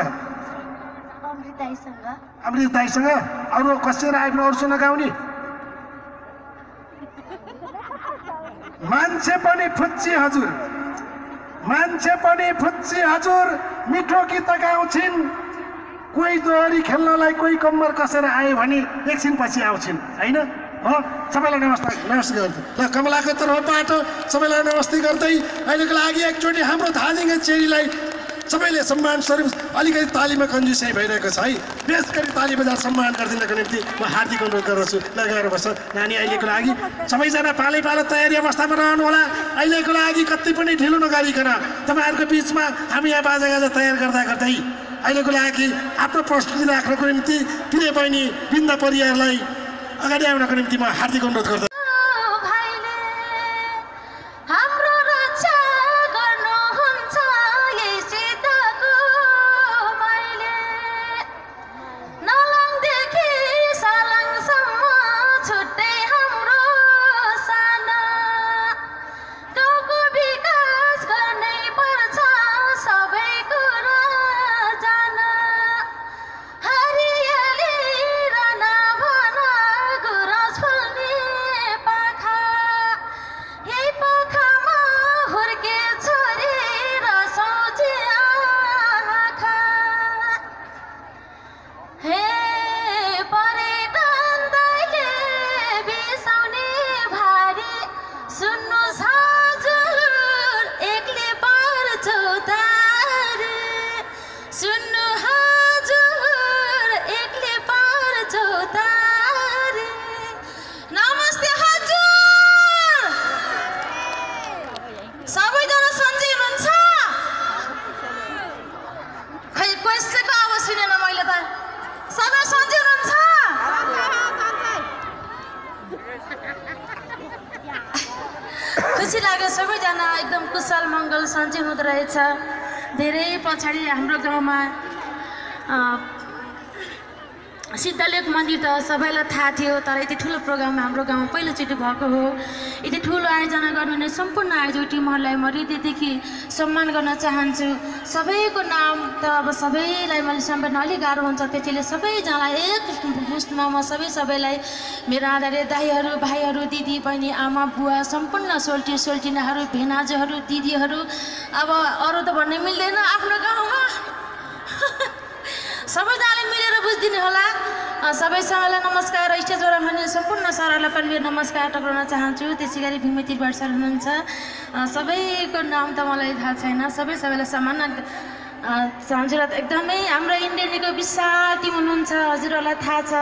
अमृत दाइसँग। अरू कसेर आइपुग्नु, अरूसँग गाउने? मान्छे पनि फुच्ची हजुर, मान्छे पनि फुच्ची हजुर, मिठो गीत गाउँछिन्। कोही दोहोरी खेल्नलाई कोही कम्मर कसेर आयो भने एकछिन पछि आउँछिन्, होइन हो? सबैलाई नमस्ते गर्दै ल कमलाको तर्फबाट सबैलाई नमस्ते गर्दै अहिलेको लागि एकचोटि हाम्रो धादिङ चेलीलाई सबैले सम्मान स्वरूप अलिकति तालीमा कन्जुसाइ भइरहेको छ है। बेस गरी ताली बजार सम्मान गरिदिनको निम्ति म हार्दिक अनुरोध गर्दछु। लगाएर बस्छ नानी। अहिलेको लागि सबैजना पालै पालो तयारी अवस्थामा रहनु होला। अहिलेको लागि कति पनि ढिलो नगरिकन तपाईँहरूको बिचमा हामी यहाँ बाजागाजा तयार गर्दै अहिलेको लागि आफ्नो प्रस्तुति राख्नको निम्ति प्रिय बहिनी बिन्दा परियारलाई अगाडि आउनको निम्ति म हार्दिक अनुरोध गर्दछु। खुसी लाग्यो सबैजना एकदम कुशल मङ्गल सन्चै हुँदो रहेछ। धेरै पछाडि हाम्रो गाउँमा सिद्धलेख मन्दिर त सबैलाई थाहा थियो, तर यति ठुलो प्रोग्राम हाम्रो गाउँमा पहिलोचोटि भएको हो। यति ठुलो आयोजना गर्नुहुने सम्पूर्ण आयोजक टिमहरूलाई म हृदयदेखि सम्मान गर्न चाहन्छु। सबैको नाम त अब सबैलाई मैले सम्झन अलिक गाह्रो हुन्छ, त्यसैले सबैजनालाई एक मुस्टमा म सबैलाई मेरो आदरणीय दाइहरू, भाइहरू, दिदी, बहिनी, आमा, बुवा, सम्पूर्ण सोल्टिनाहरू, भेनाजुहरू, दिदीहरू, अब अरू त भन्ने मिल्दैन आफ्नो गाउँमा सबैजनाले मिलेर बुझिदिनु होला। सबैसँगलाई नमस्कार। स्टेजबाट हुने सम्पूर्ण सरहरूलाई पनि मेरो नमस्कार टक्राउन चाहन्छु। त्यसै गरी भीमती भट्ट सर हुनुहुन्छ, सबैको नाम त मलाई थाहा छैन, सबैलाई सम्मान चाहन्छु। र एकदमै हाम्रो इन्डियनको विशाल टिम हुनुहुन्छ, हजुरहरूलाई थाहा छ,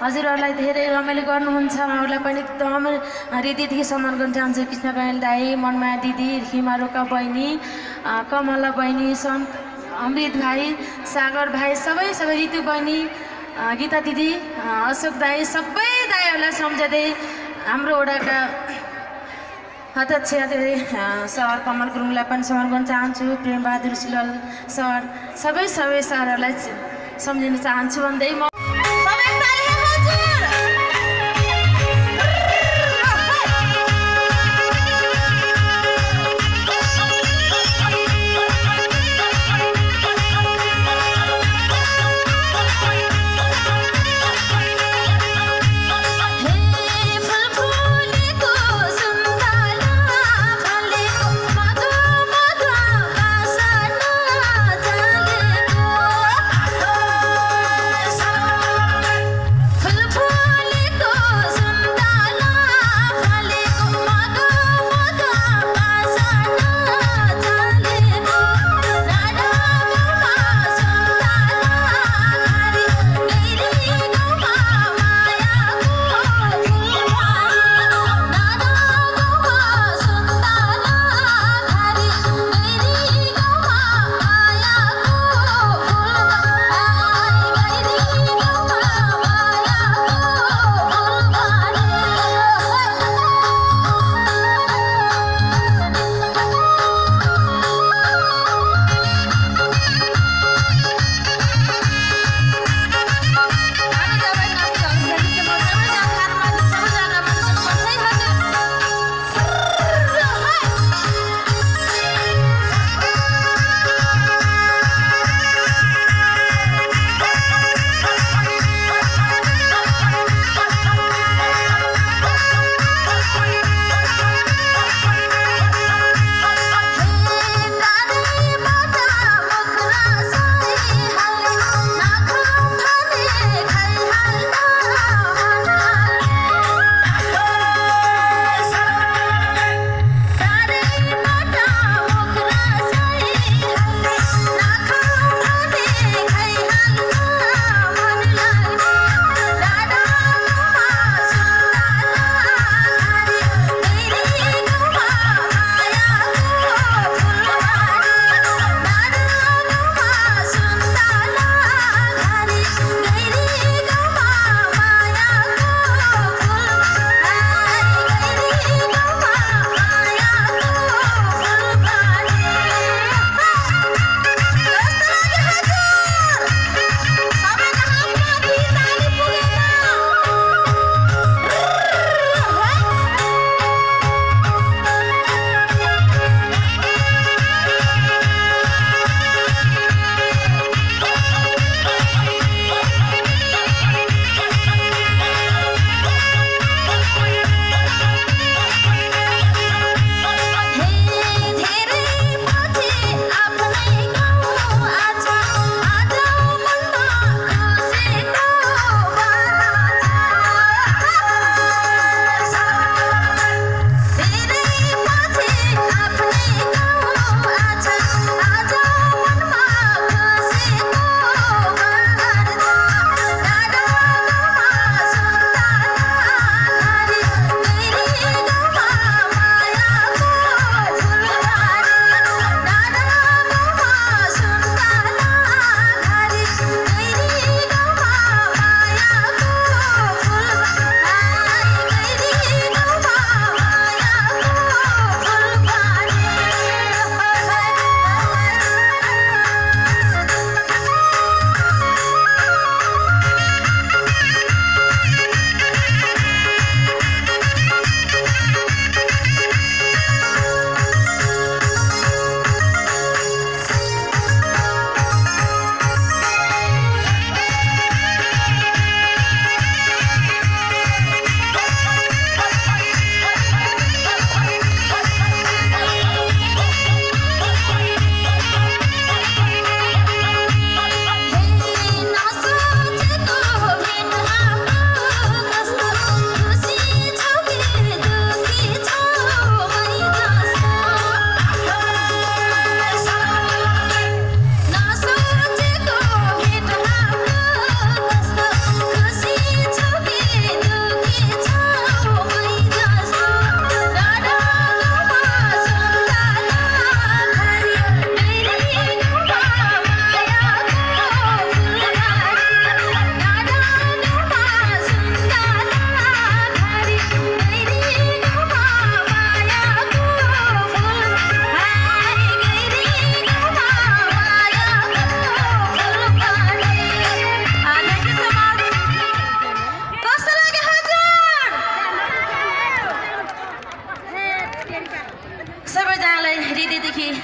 हजुरहरूलाई धेरै रमाइलो गर्नुहुन्छ, उहाँहरूलाई पनि एकदम हृदयदेखि सम्मान गर्न चाहन्छु। कृष्ण कयल दाई, मनमाया दिदी, हिमा रोका बहिनी, कमला बहिनी, सन्त अमृत भाइ, सागर भाइ, सबै ऋतु बहिनी, गीता दिदी, अशोक दाई, सबै दाईहरूलाई सम्झँदै हाम्रो वडाका अध्यक्ष सर कमल गुरुङलाई पनि सम्मान गर्न चाहन्छु। प्रेमबहादुर सिलवाल सर, सबै सरहरूलाई सम्झिन चाहन्छु भन्दै म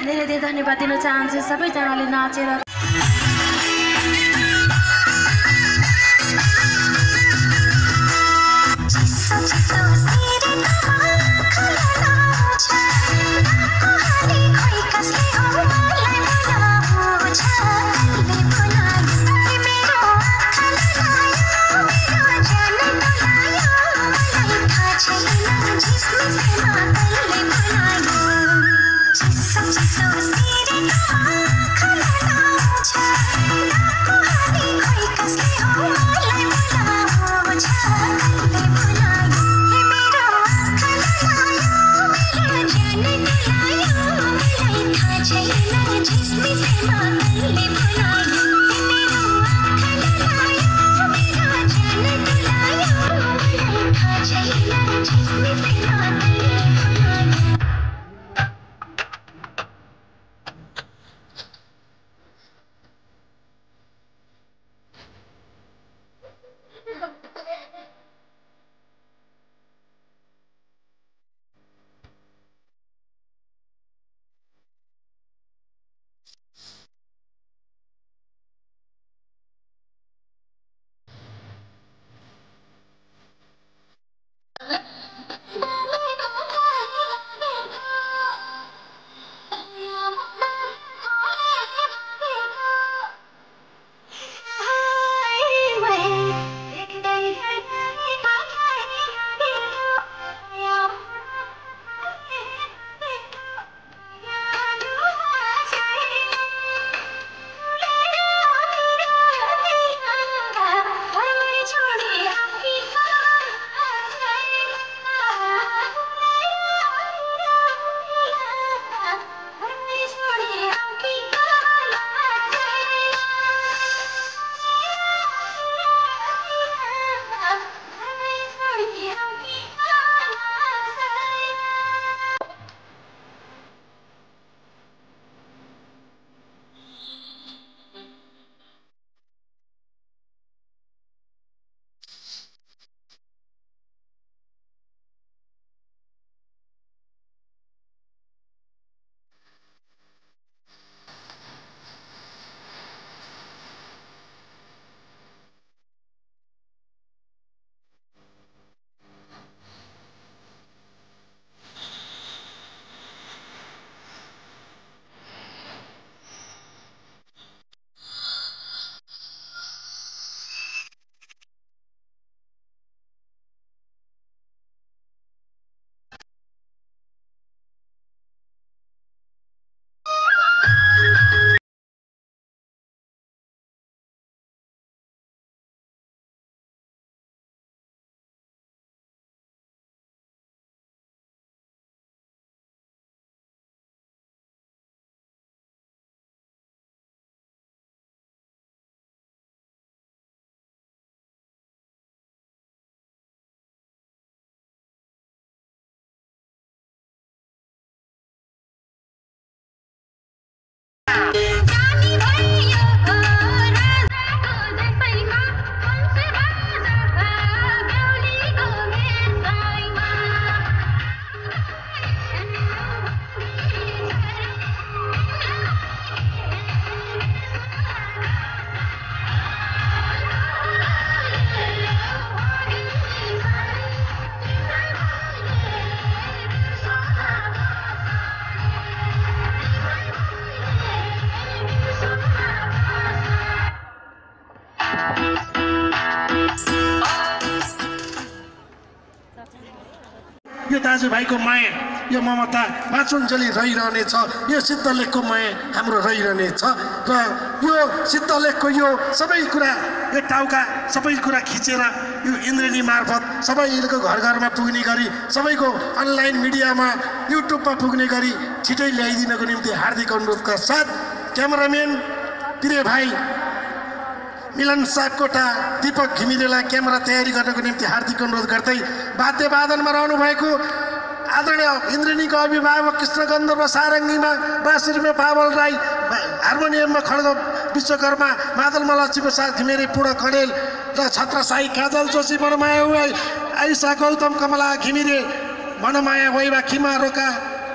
धेरै धेरै धन्यवाद दिन चाहन्छु सबैजनाले नाचेर यो दाजुभाइको माया यो ममता माचुन्जेली रहिरहनेछ यो सिद्धलेखको माया हाम्रो रहिरहनेछ र यो सिद्धलेखको यो सबै कुरा एक टाउका सबै कुरा खिचेर यो इन्द्रेणी मार्फत सबैको घर घरमा पुग्ने गरी सबैको अनलाइन मिडियामा युट्युबमा पुग्ने गरी छिटै ल्याइदिनको निम्ति हार्दिक अनुरोधका साथ क्यामेराम्यान प्रिय भाइ मिलन सापकोटा दीपक घिमिरेलाई क्यामेरा तयारी गर्नको निम्ति हार्दिक अनुरोध गर्दै वाद्यवादनमा रहनुभएको आदरणीय इन्द्रेणीको अभिभावक कृष्ण गन्धर्व सारङ्गीमा बाँसुरीमा पावल राई हार्मोनियममा खड्ग विश्वकर्मा मादल मलक्ष्मीको साथ घिमिरे पुड कडेल र छत्रसाई काजल जोशी मनमाया उवाई आइसा गौतम कमला घिमिरे मनमाया वैवा खिमा रोका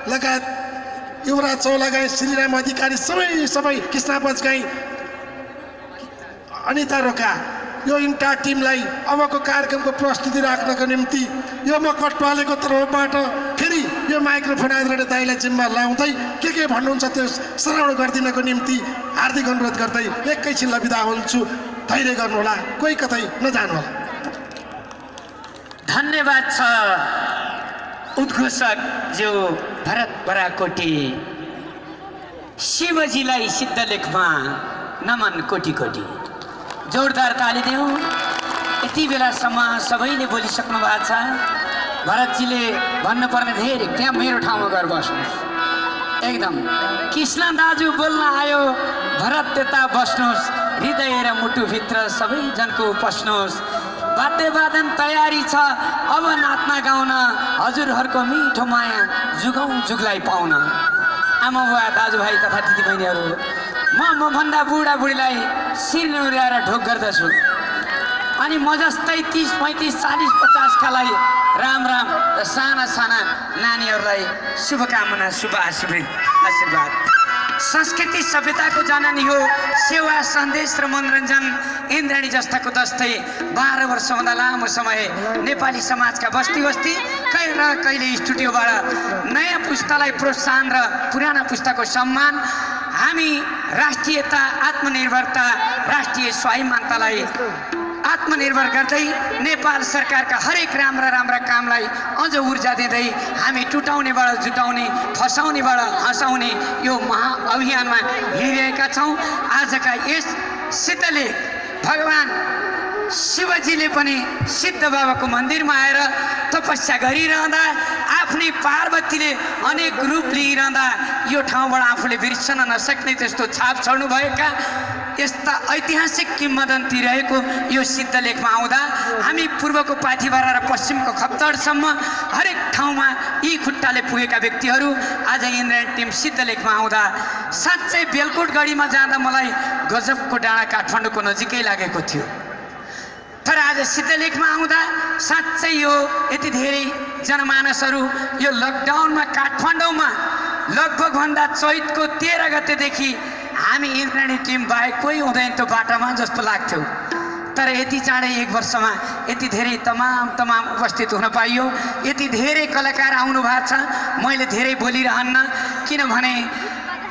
लगायत युवराज चौलागाई, श्रीराम अधिकारी, सबै कृष्ण बजगाई, अनिता रोका, यो इन्टायर टिमलाई अबको कार्यक्रमको प्रस्तुति राख्नको निम्ति यो म कटवालेको तर्फबाट फेरि यो माइक्रोफोन आदरणीय दाइलाई जिम्मा लाउँदै के भन्नुहुन्छ त्यो श्रवण गरिदिनको निम्ति हार्दिक अनुरोध गर्दै एकैछिनलाई बिदा हुन्छु। धैर्य गर्नुहोला, कोही कतै नजानुहोला। धन्यवाद छ उद्घोषक ज्यू भरत बराकोटी। शिवजीलाई सिद्धलेखमा नमन कोटी कोटी। जोरदार ताली देऊ। यति बेलासम्म सबैले बोलिसक्नु भएको छ। भरतजीले भन्नुपर्ने धेरै, त्यहाँ मेरो ठाउँमा गएर बस्नुहोस्। एकदम कृष्ण दाजु बोल्न आयो, भरत त्यता बस्नुहोस्। हृदय र मुटुभित्र सबैजनको पस्नुहोस्। वाद्यवादन तयारी छ। अब नाच्न गाउन हजुरहरूको मिठो माया जुगौँ जुगलाई पाउन। आमा बुवा दाजुभाइ तथा दिदीबहिनीहरू, म भन्दा बुढाबुढीलाई शिर निहुर्याएर ढोक गर्दछु। अनि म जस्तै 30, 35, 40, 50कालाई राम राम र साना साना नानीहरूलाई शुभकामना, शुभ आशीर्वाद। संस्कृति सभ्यताको जननी हो। सेवा, सन्देश र मनोरञ्जन इन्द्राणी जस्ताको जस्तै 12 वर्षभन्दा लामो समय नेपाली समाजका बस्ती कहिले स्टुडियोबाट नयाँ पुस्तालाई प्रोत्साहन र पुराना पुस्ताको सम्मान। हामी राष्ट्रियता, आत्मनिर्भरता, राष्ट्रिय स्वाभिमानतालाई आत्मनिर्भर गर्दै नेपाल सरकारका हरेक राम्रा कामलाई अझ ऊर्जा दिँदै हामी टुटाउनेबाट जुटाउने, फसाउनेबाट हँसाउने यो महाअभियानमा हिँडिरहेका छौँ। आजका यस सिद्धलेख भगवान शिवजीले पनि सिद्ध बाबाको मन्दिरमा आएर तपस्या गरिरहँदा, आफ्नै पार्वतीले अनेक रूप लिइरहँदा यो ठाउँबाट आफूले बिर्सन नसक्ने त्यस्तो छाप छोड्नुभएका यस्ता ऐतिहासिक किम्वदन्ती रहेको यो सिद्धलेखमा आउँदा हामी पूर्वको पाथिभरा र पश्चिमको खप्तडसम्म हरेक ठाउँमा यी खुट्टाले पुगेका व्यक्तिहरू आज इन्द्रायणी टिम सिद्धलेखमा आउँदा साँच्चै बेलकोटगढीमा जाँदा मलाई गजबको डाँडा काठमाडौँको नजिकै लागेको थियो। तर आज सिद्धलेखमा आउँदा साँच्चै यो यति धेरै जनमानसहरू यो लकडाउनमा काठमाडौँमा लगभग भन्दा चैतको 13 गतेदेखि हामी इन्द्रायणी टिम बाहेक कोही हुँदैन त्यो बाटोमा जस्तो लाग्थ्यो। तर यति चाँडै 1 वर्षमा यति धेरै तमाम उपस्थित हुन पाइयो। यति धेरै कलाकार आउनु भएको छ। मैले धेरै बोलिरहन्न, किनभने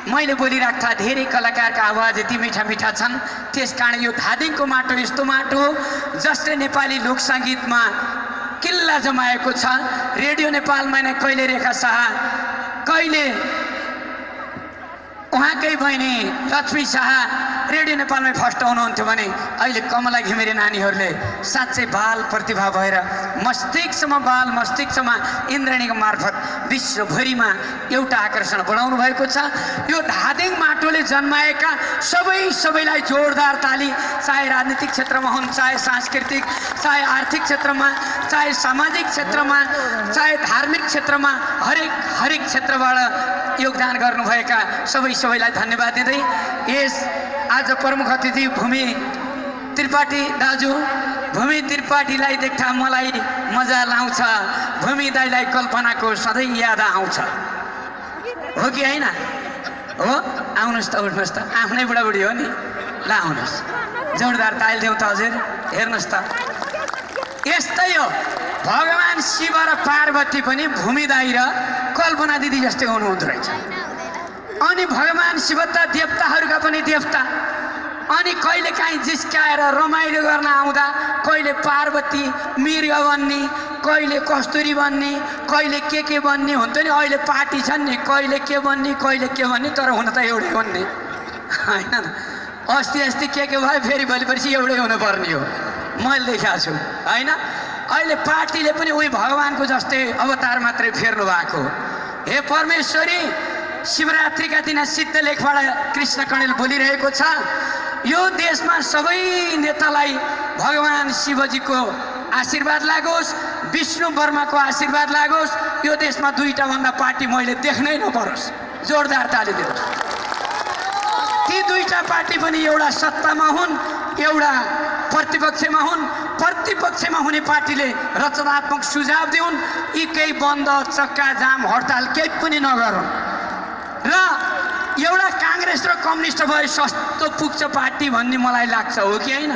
मैले बोलिराख्दा धेरै कलाकारका आवाज यति मिठा छन्। त्यसकारण यो धादिङको माटो यस्तो माटो हो जसले नेपाली लोकसङ्गीतमा किल्ला जमाएको छ। रेडियो नेपालमा नै कहिले रेखा शाह, कहिले उहाँकै बहिनी लक्ष्मी शाह रेडियो नेपालमै फर्स्ट आउनुहुन्थ्यो भने अहिले कमला घिमिरे नानीहरूले साँच्चै बाल प्रतिभा भएर मस्तिष्कमा इन्द्रायणीको मार्फत विश्वभरिमा एउटा आकर्षण बढाउनु भएको छ। यो धादिङ माटोले जन्माएका सबैलाई जोरदार ताली, चाहे राजनीतिक क्षेत्रमा हुन्, चाहे सांस्कृतिक, चाहे आर्थिक क्षेत्रमा, चाहे सामाजिक क्षेत्रमा, चाहे धार्मिक क्षेत्रमा, हरेक क्षेत्रबाट योगदान गर्नुभएका सबैलाई धन्यवाद दिँदै यस आज प्रमुख अतिथि भूमि त्रिपाठी दाजु, भूमि त्रिपाठीलाई देख्दा मलाई मजा लाउँछ। भूमि दाइलाई कल्पनाको सधैँ याद आउँछ, हो कि होइन? हो, आउनुहोस् त, उठ्नुहोस् त, आफ्नै बुढाबुढी हो नि। ल आउनुहोस्, जोरदार ताली देऊ त हजुर। हेर्नुहोस् त, यस्तै हो। भगवान शिव र पार्वती पनि भूमि दाइ र कल्पना दिदी जस्तै हुनुहुँदो रहेछ। अनि भगवान शिव त देवताहरूका पनि देवता। अनि कहिले काहीँ जिस्काएर रमाइलो गर्न आउँदा कहिले पार्वती मृग बन्ने, कहिले कस्तुरी बन्ने, कहिले के बन्ने हुन्थ्यो नि। अहिले पार्टी छन् नि, कहिले के बन्ने, तर हुन त एउटै बन्ने होइन। अस्ति के भयो, फेरि भोलि पर्सि एउटै हुनुपर्ने हो, मैले देखाएको छु होइन। अहिले पार्टीले पनि उही भगवानको जस्तै अवतार मात्रै फेर्नु भएको। हे परमेश्वरी, शिवरात्रिका दिन सिद्धलेखबाट कृष्ण कणेल बोलिरहेको छ, यो देशमा सबै नेतालाई भगवान शिवजीको आशीर्वाद लागोस्, विष्णु वर्माको आशीर्वाद लागोस्। यो देशमा 2टा भन्दा पार्टी मैले देख्नै नपरोस्। जोरदार ताली दिनुहोस्। ती 2टा पार्टी पनि एउटा सत्तामा हुन्, एउटा प्रतिपक्षमा हुन्। प्रतिपक्षमा हुने पार्टीले रचनात्मक सुझाव दिउन्, यी केही बन्द, चक्का जाम, हडताल केही पनि नगरौँ। र एउटा काङ्ग्रेस र कम्युनिस्ट भए सस्तो पुग्छ पार्टी भन्ने मलाई लाग्छ, हो कि होइन?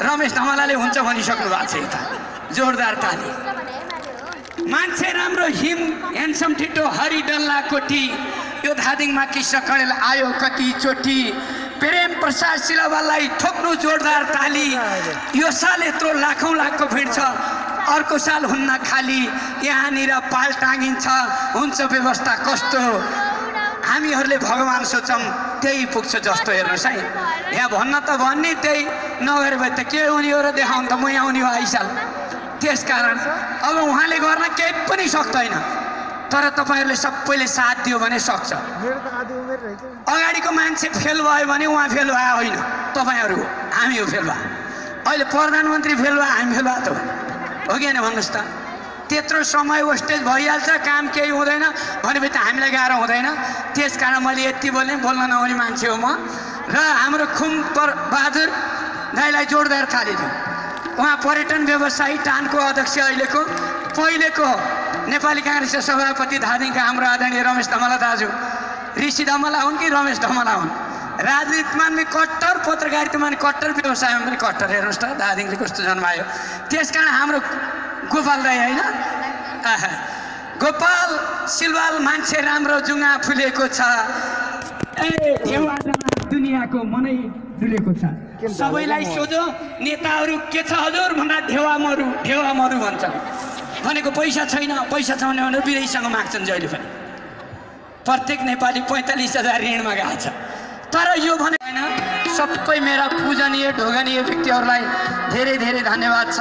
रमेश धमलाले हुन्छ भनिसक्नु भएको छ। यता जोरदार ताली। मान्छे राम्रो हिम ह्यान्डसम ठिटो हरि डल्ला कोठी यो धादिङमा कृष्ण कणेल आयो कति चोटि प्रेम प्रसाद सिलवाललाई ठोक्नु जोरदार ताली। यो साल यत्रो लाखौँ लाखको भिड छ, अर्को साल हुन्न खाली। यहाँनिर पाल टाँगिन्छ, हुन्छ व्यवस्था कस्तो, हामीहरूले भगवान् सोचौँ त्यही पुग्छ जस्तो। हेर्नुहोस् है, यहाँ भन्न त भन्ने त्यही नगरे भए त के हुने हो र देखाउनु त म आउने हो आइसाल। त्यसकारण अब उहाँले गर्न केही पनि सक्दैन, तर तपाईँहरूले सबैले साथ दियो भने सक्छ। अगाडिको मान्छे फेल भयो भने उहाँ फेल भयो होइन, तपाईँहरू हो, हामी हो फेल भयो। अहिले प्रधानमन्त्री फेल भयो, हामी फेल भयो त हो कि होइन? भन्नुहोस् त। त्यत्रो समय वेस्टेज भइहाल्छ, काम केही हुँदैन भनेपछि त हामीलाई गाह्रो हुँदैन। त्यसकारण मैले यति बोल्न नहुने मान्छे हो म। र हाम्रो खुम बहादुर दाइलाई जोरदार थाली दिउँ। उहाँ पर्यटन व्यवसायी टानको अध्यक्ष, अहिलेको पहिलेको नेपाली काङ्ग्रेसका सभापति धादिङका हाम्रो आदरणीय रमेश धमला दाजु। ऋषि धमला हुन् कि रमेश धमला हुन्? राजनीतिमा पनि कट्टर, पत्रकारितामा पनि कट्टर, व्यवसायमा पनि कट्टर। हेर्नुहोस् त धादिङले कस्तो जन्मायो। त्यसकारण हाम्रो गोपाल दाई होइन, गोपाल सिलवाल मान्छे राम्रो जुङ्गा फुलेको छ, दुनियाँको मनै डुलेको छ। सबैलाई सोध्यो नेताहरू के छ हजुर भन्दा ढेवा मरु भन्छ। भनेको पैसा छैन, पैसा छ भने विदेशीसँग माग्छन् जहिले पनि। प्रत्येक नेपाली 45,000 ऋणमा गएको छ। तर यो भने होइन, सबै मेरा पूजनीय ढोगनीय व्यक्तिहरूलाई धेरै धेरै धन्यवाद छ।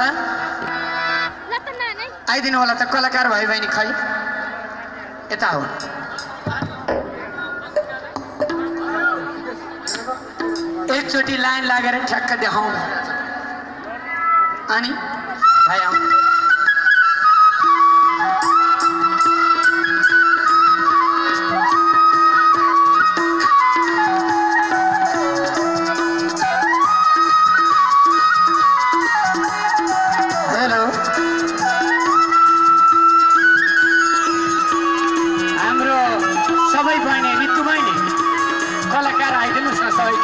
आइदिनु होला त कलाकार भाइ बहिनी, खै यता हो। एकचोटि लाइन लागेर ठ्याक्क देखाउँ अनि भाइ आउनु। हेलो, हाम्रो सबै बहिनी ऋतु बहिनी कलाकार आइदिनुहोस् न सबै।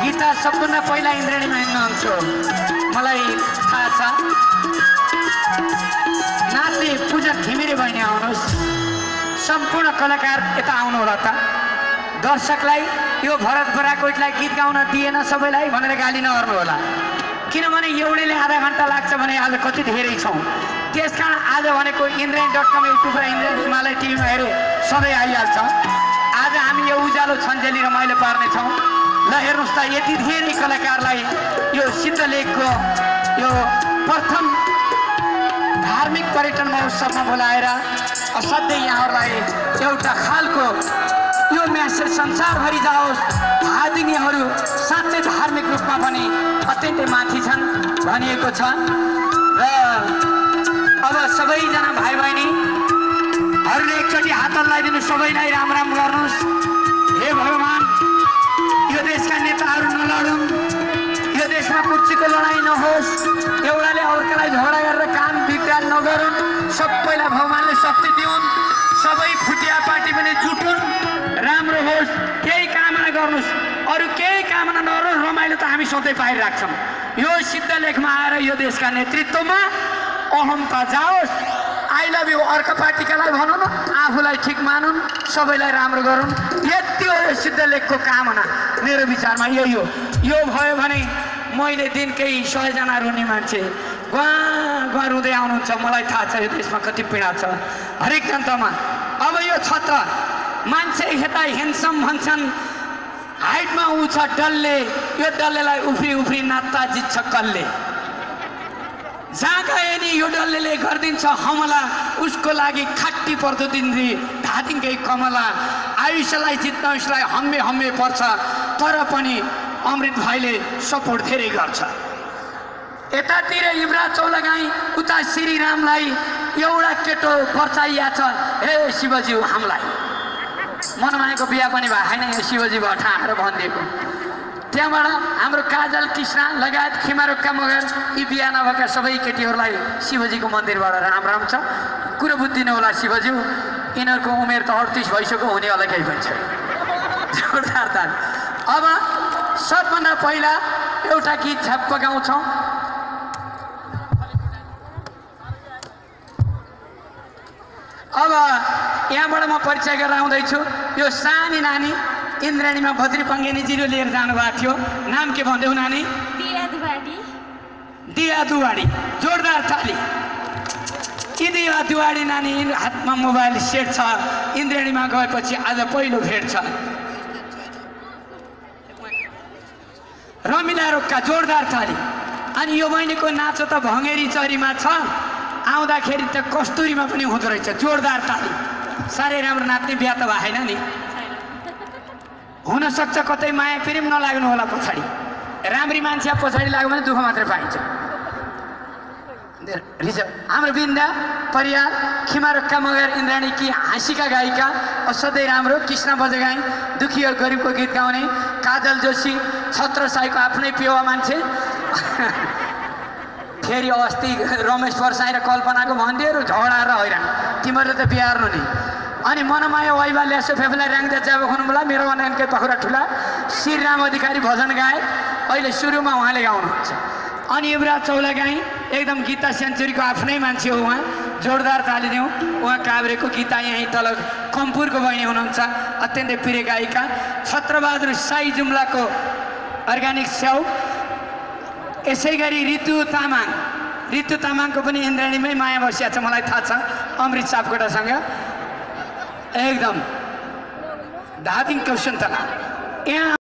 गीता सबभन्दा पहिला इन्द्रेणीमा हिँड्नुहुन्छ, मलाई थाहा छ। नाच्ने पूजा घिमिरे बहिनी आउनुहोस्। सम्पूर्ण कलाकार यता आउनु होला त। दर्शकलाई यो भरत बराकोटलाई गीत गाउन दिएन सबैलाई भनेर गाली नगर्नु होला, किनभने एउटैले आधा घन्टा लाग्छ भने आज कति धेरै छौँ। त्यसकारण आज भनेको इन्द्रेणी.com युट्युब र इन्द्रेणी हिमालय टिभीमा हेरे सधैँ आइहाल्छ। आज हामी यो उज्यालो छन्जेली रमाइलो पार्नेछौँ। ल हेर्नुहोस् त, यति धेरै कलाकारलाई यो सिद्धलेखको यो प्रथम धार्मिक पर्यटन महोत्सवमा बोलाएर असाध्यै यहाँहरूलाई एउटा खालको यो म्यासेज संसारभरि जाओस्, धादिङीहरू साँच्चै धार्मिक रूपमा पनि अत्यन्तै माथि छन् भनिएको छ। र अब सबैजना भाइ बहिनीहरूले एकचोटि हात हल्लाइदिनु, सबैलाई राम राम गर्नुहोस्। हे भगवान्, यो देशका नेताहरू नलडुन्, यो देशमा कुर्सीको लडाइँ नहोस्, एउटाले अर्कालाई झगडा गरेर काम बिगार नगरून्, सबैलाई भगवान्ले शक्ति दिउन्, सबै फुटिया पार्टी पनि जुटुन्, राम्रो होस्। केही कामना गर्नुहोस्, अरू केही कामना नगर्नुहोस्। रमाइलो त हामी सधैँ पाइराख्छौँ। यो सिद्धलेखमा आएर यो देशका नेतृत्वमा अहमता जाओस्। आई लभ यु अर्को पार्टीकालाई भनौँ न, आफूलाई ठिक मानुन्, सबैलाई राम्रो गरौँ। यति हो सिद्धलेखको कामना। मेरो विचारमा यही हो। यो भयो भने मैले दिनकै 100 जना रुने मान्छे गुवा रुँदै आउनुहुन्छ। मलाई थाहा छ यो देशमा कति पीडा छ हरेक जनतामा। अब यो छ त मान्छे यता ह्यान्डसम भन्छन्, हाइटमा ऊ छ डल्ले, यो डल्लेलाई उफ्री उफ्री नाच्दा जित्छ कल्ले। जहाँ गए नि यो डल्लेले गरिदिन्छ हमला, उसको लागि खाटी पर्दो दिन्दी धादिङकै कमला। आयुष्यलाई जित्न उसलाई हम्मे हम्मे पर्छ, तर पनि अमृत भाइले सपोर्ट धेरै गर्छ। यतातिर युवराज चौलागाई, उता श्रीरामलाई एउटा केटो पर्चाइया छ, हे शिवज्यू हामीलाई मनमायाको बिहा पनि भयो होइन, यो शिवजी भयो ठाएर भनिदिएको। त्यहाँबाट हाम्रो काजल कृष्ण लगायत खिमारोक्का मगर यी बिहा नभएका सबै केटीहरूलाई शिवजीको मन्दिरबाट राम राम छ। कुरो बुझिदिनु होला शिवज्यू। यिनीहरूको उमेर त 38 भइसक्यो, हुने होला केही पनि छैन। जोरदार ताली। अब सबभन्दा पहिला एउटा गीत झ्याप्प गाउँछौँ। अब यहाँबाट म परिचय गरेर आउँदैछु। यो सानी नानी इन्द्राणीमा भद्री पङ्गेनीजीले लिएर जानुभएको थियो। नाम के भन्दै नानी? दिया दुवाडी। जोरदार ताली। यी दिया दुवाडी नानी हातमा मोबाइल सेट छ। इन्द्राणीमा गएपछि आज पहिलो भेट छ। रमिला रोक्का। जोरदार ताली। अनि यो बहिनीको नाचो त भङ्गेरी चरीमा छ, आउँदाखेरि त कस्तुरीमा पनि हुँदो रहेछ। जोरदार ताली। साह्रै राम्रो नाच्ने बिहा त भएन नि। हुनसक्छ कतै माया प्रेम नलाग्नु होला पछाडि। राम्री मान्छे पछाडि लाग्यो भने दुःख मात्रै पाइन्छ। रिजर्भ हाम्रो बिन्दा परियार खिमारक्का मगर इन्द्राणी कि हाँसीका गायिका असाध्यै राम्रो कृष्ण बजगाई दुखी और गरिबको गीत गाउने काजल जोशी छत्र साईको आफ्नै पेवा मान्छे फेरि अस्ति रमेश परसाई र कल्पनाको भन्दिएर झगडा र हैरान तिमीहरूले त बिहार्नु नि अनि मनमाया वाइबा ल्यासो फेफला र्याङ्दा जाब खुनुला मेरो अनैनकै पखुरा ठुला श्रीराम अधिकारी भजन गाए अहिले सुरुमा उहाँले गाउनुहुन्छ अनि युवराज चौलागाई एकदम गीता सेन्चुरीको आफ्नै मान्छे हो उहाँ जोरदार ताली दिउँ उहाँ काभ्रेको गीता यहीँ तल कम्पुरको बहिनी हुनुहुन्छ अत्यन्तै प्रिय गायिका छत्रबहादुर साई जुम्लाको अर्ग्यानिक स्याउ यसै गरी ऋतु तामाङको पनि इन्द्राणीमै माया बसिया छ मलाई थाहा छ अमृत सापकोटासँग एकदम धादिङ कौशन्तला यहाँ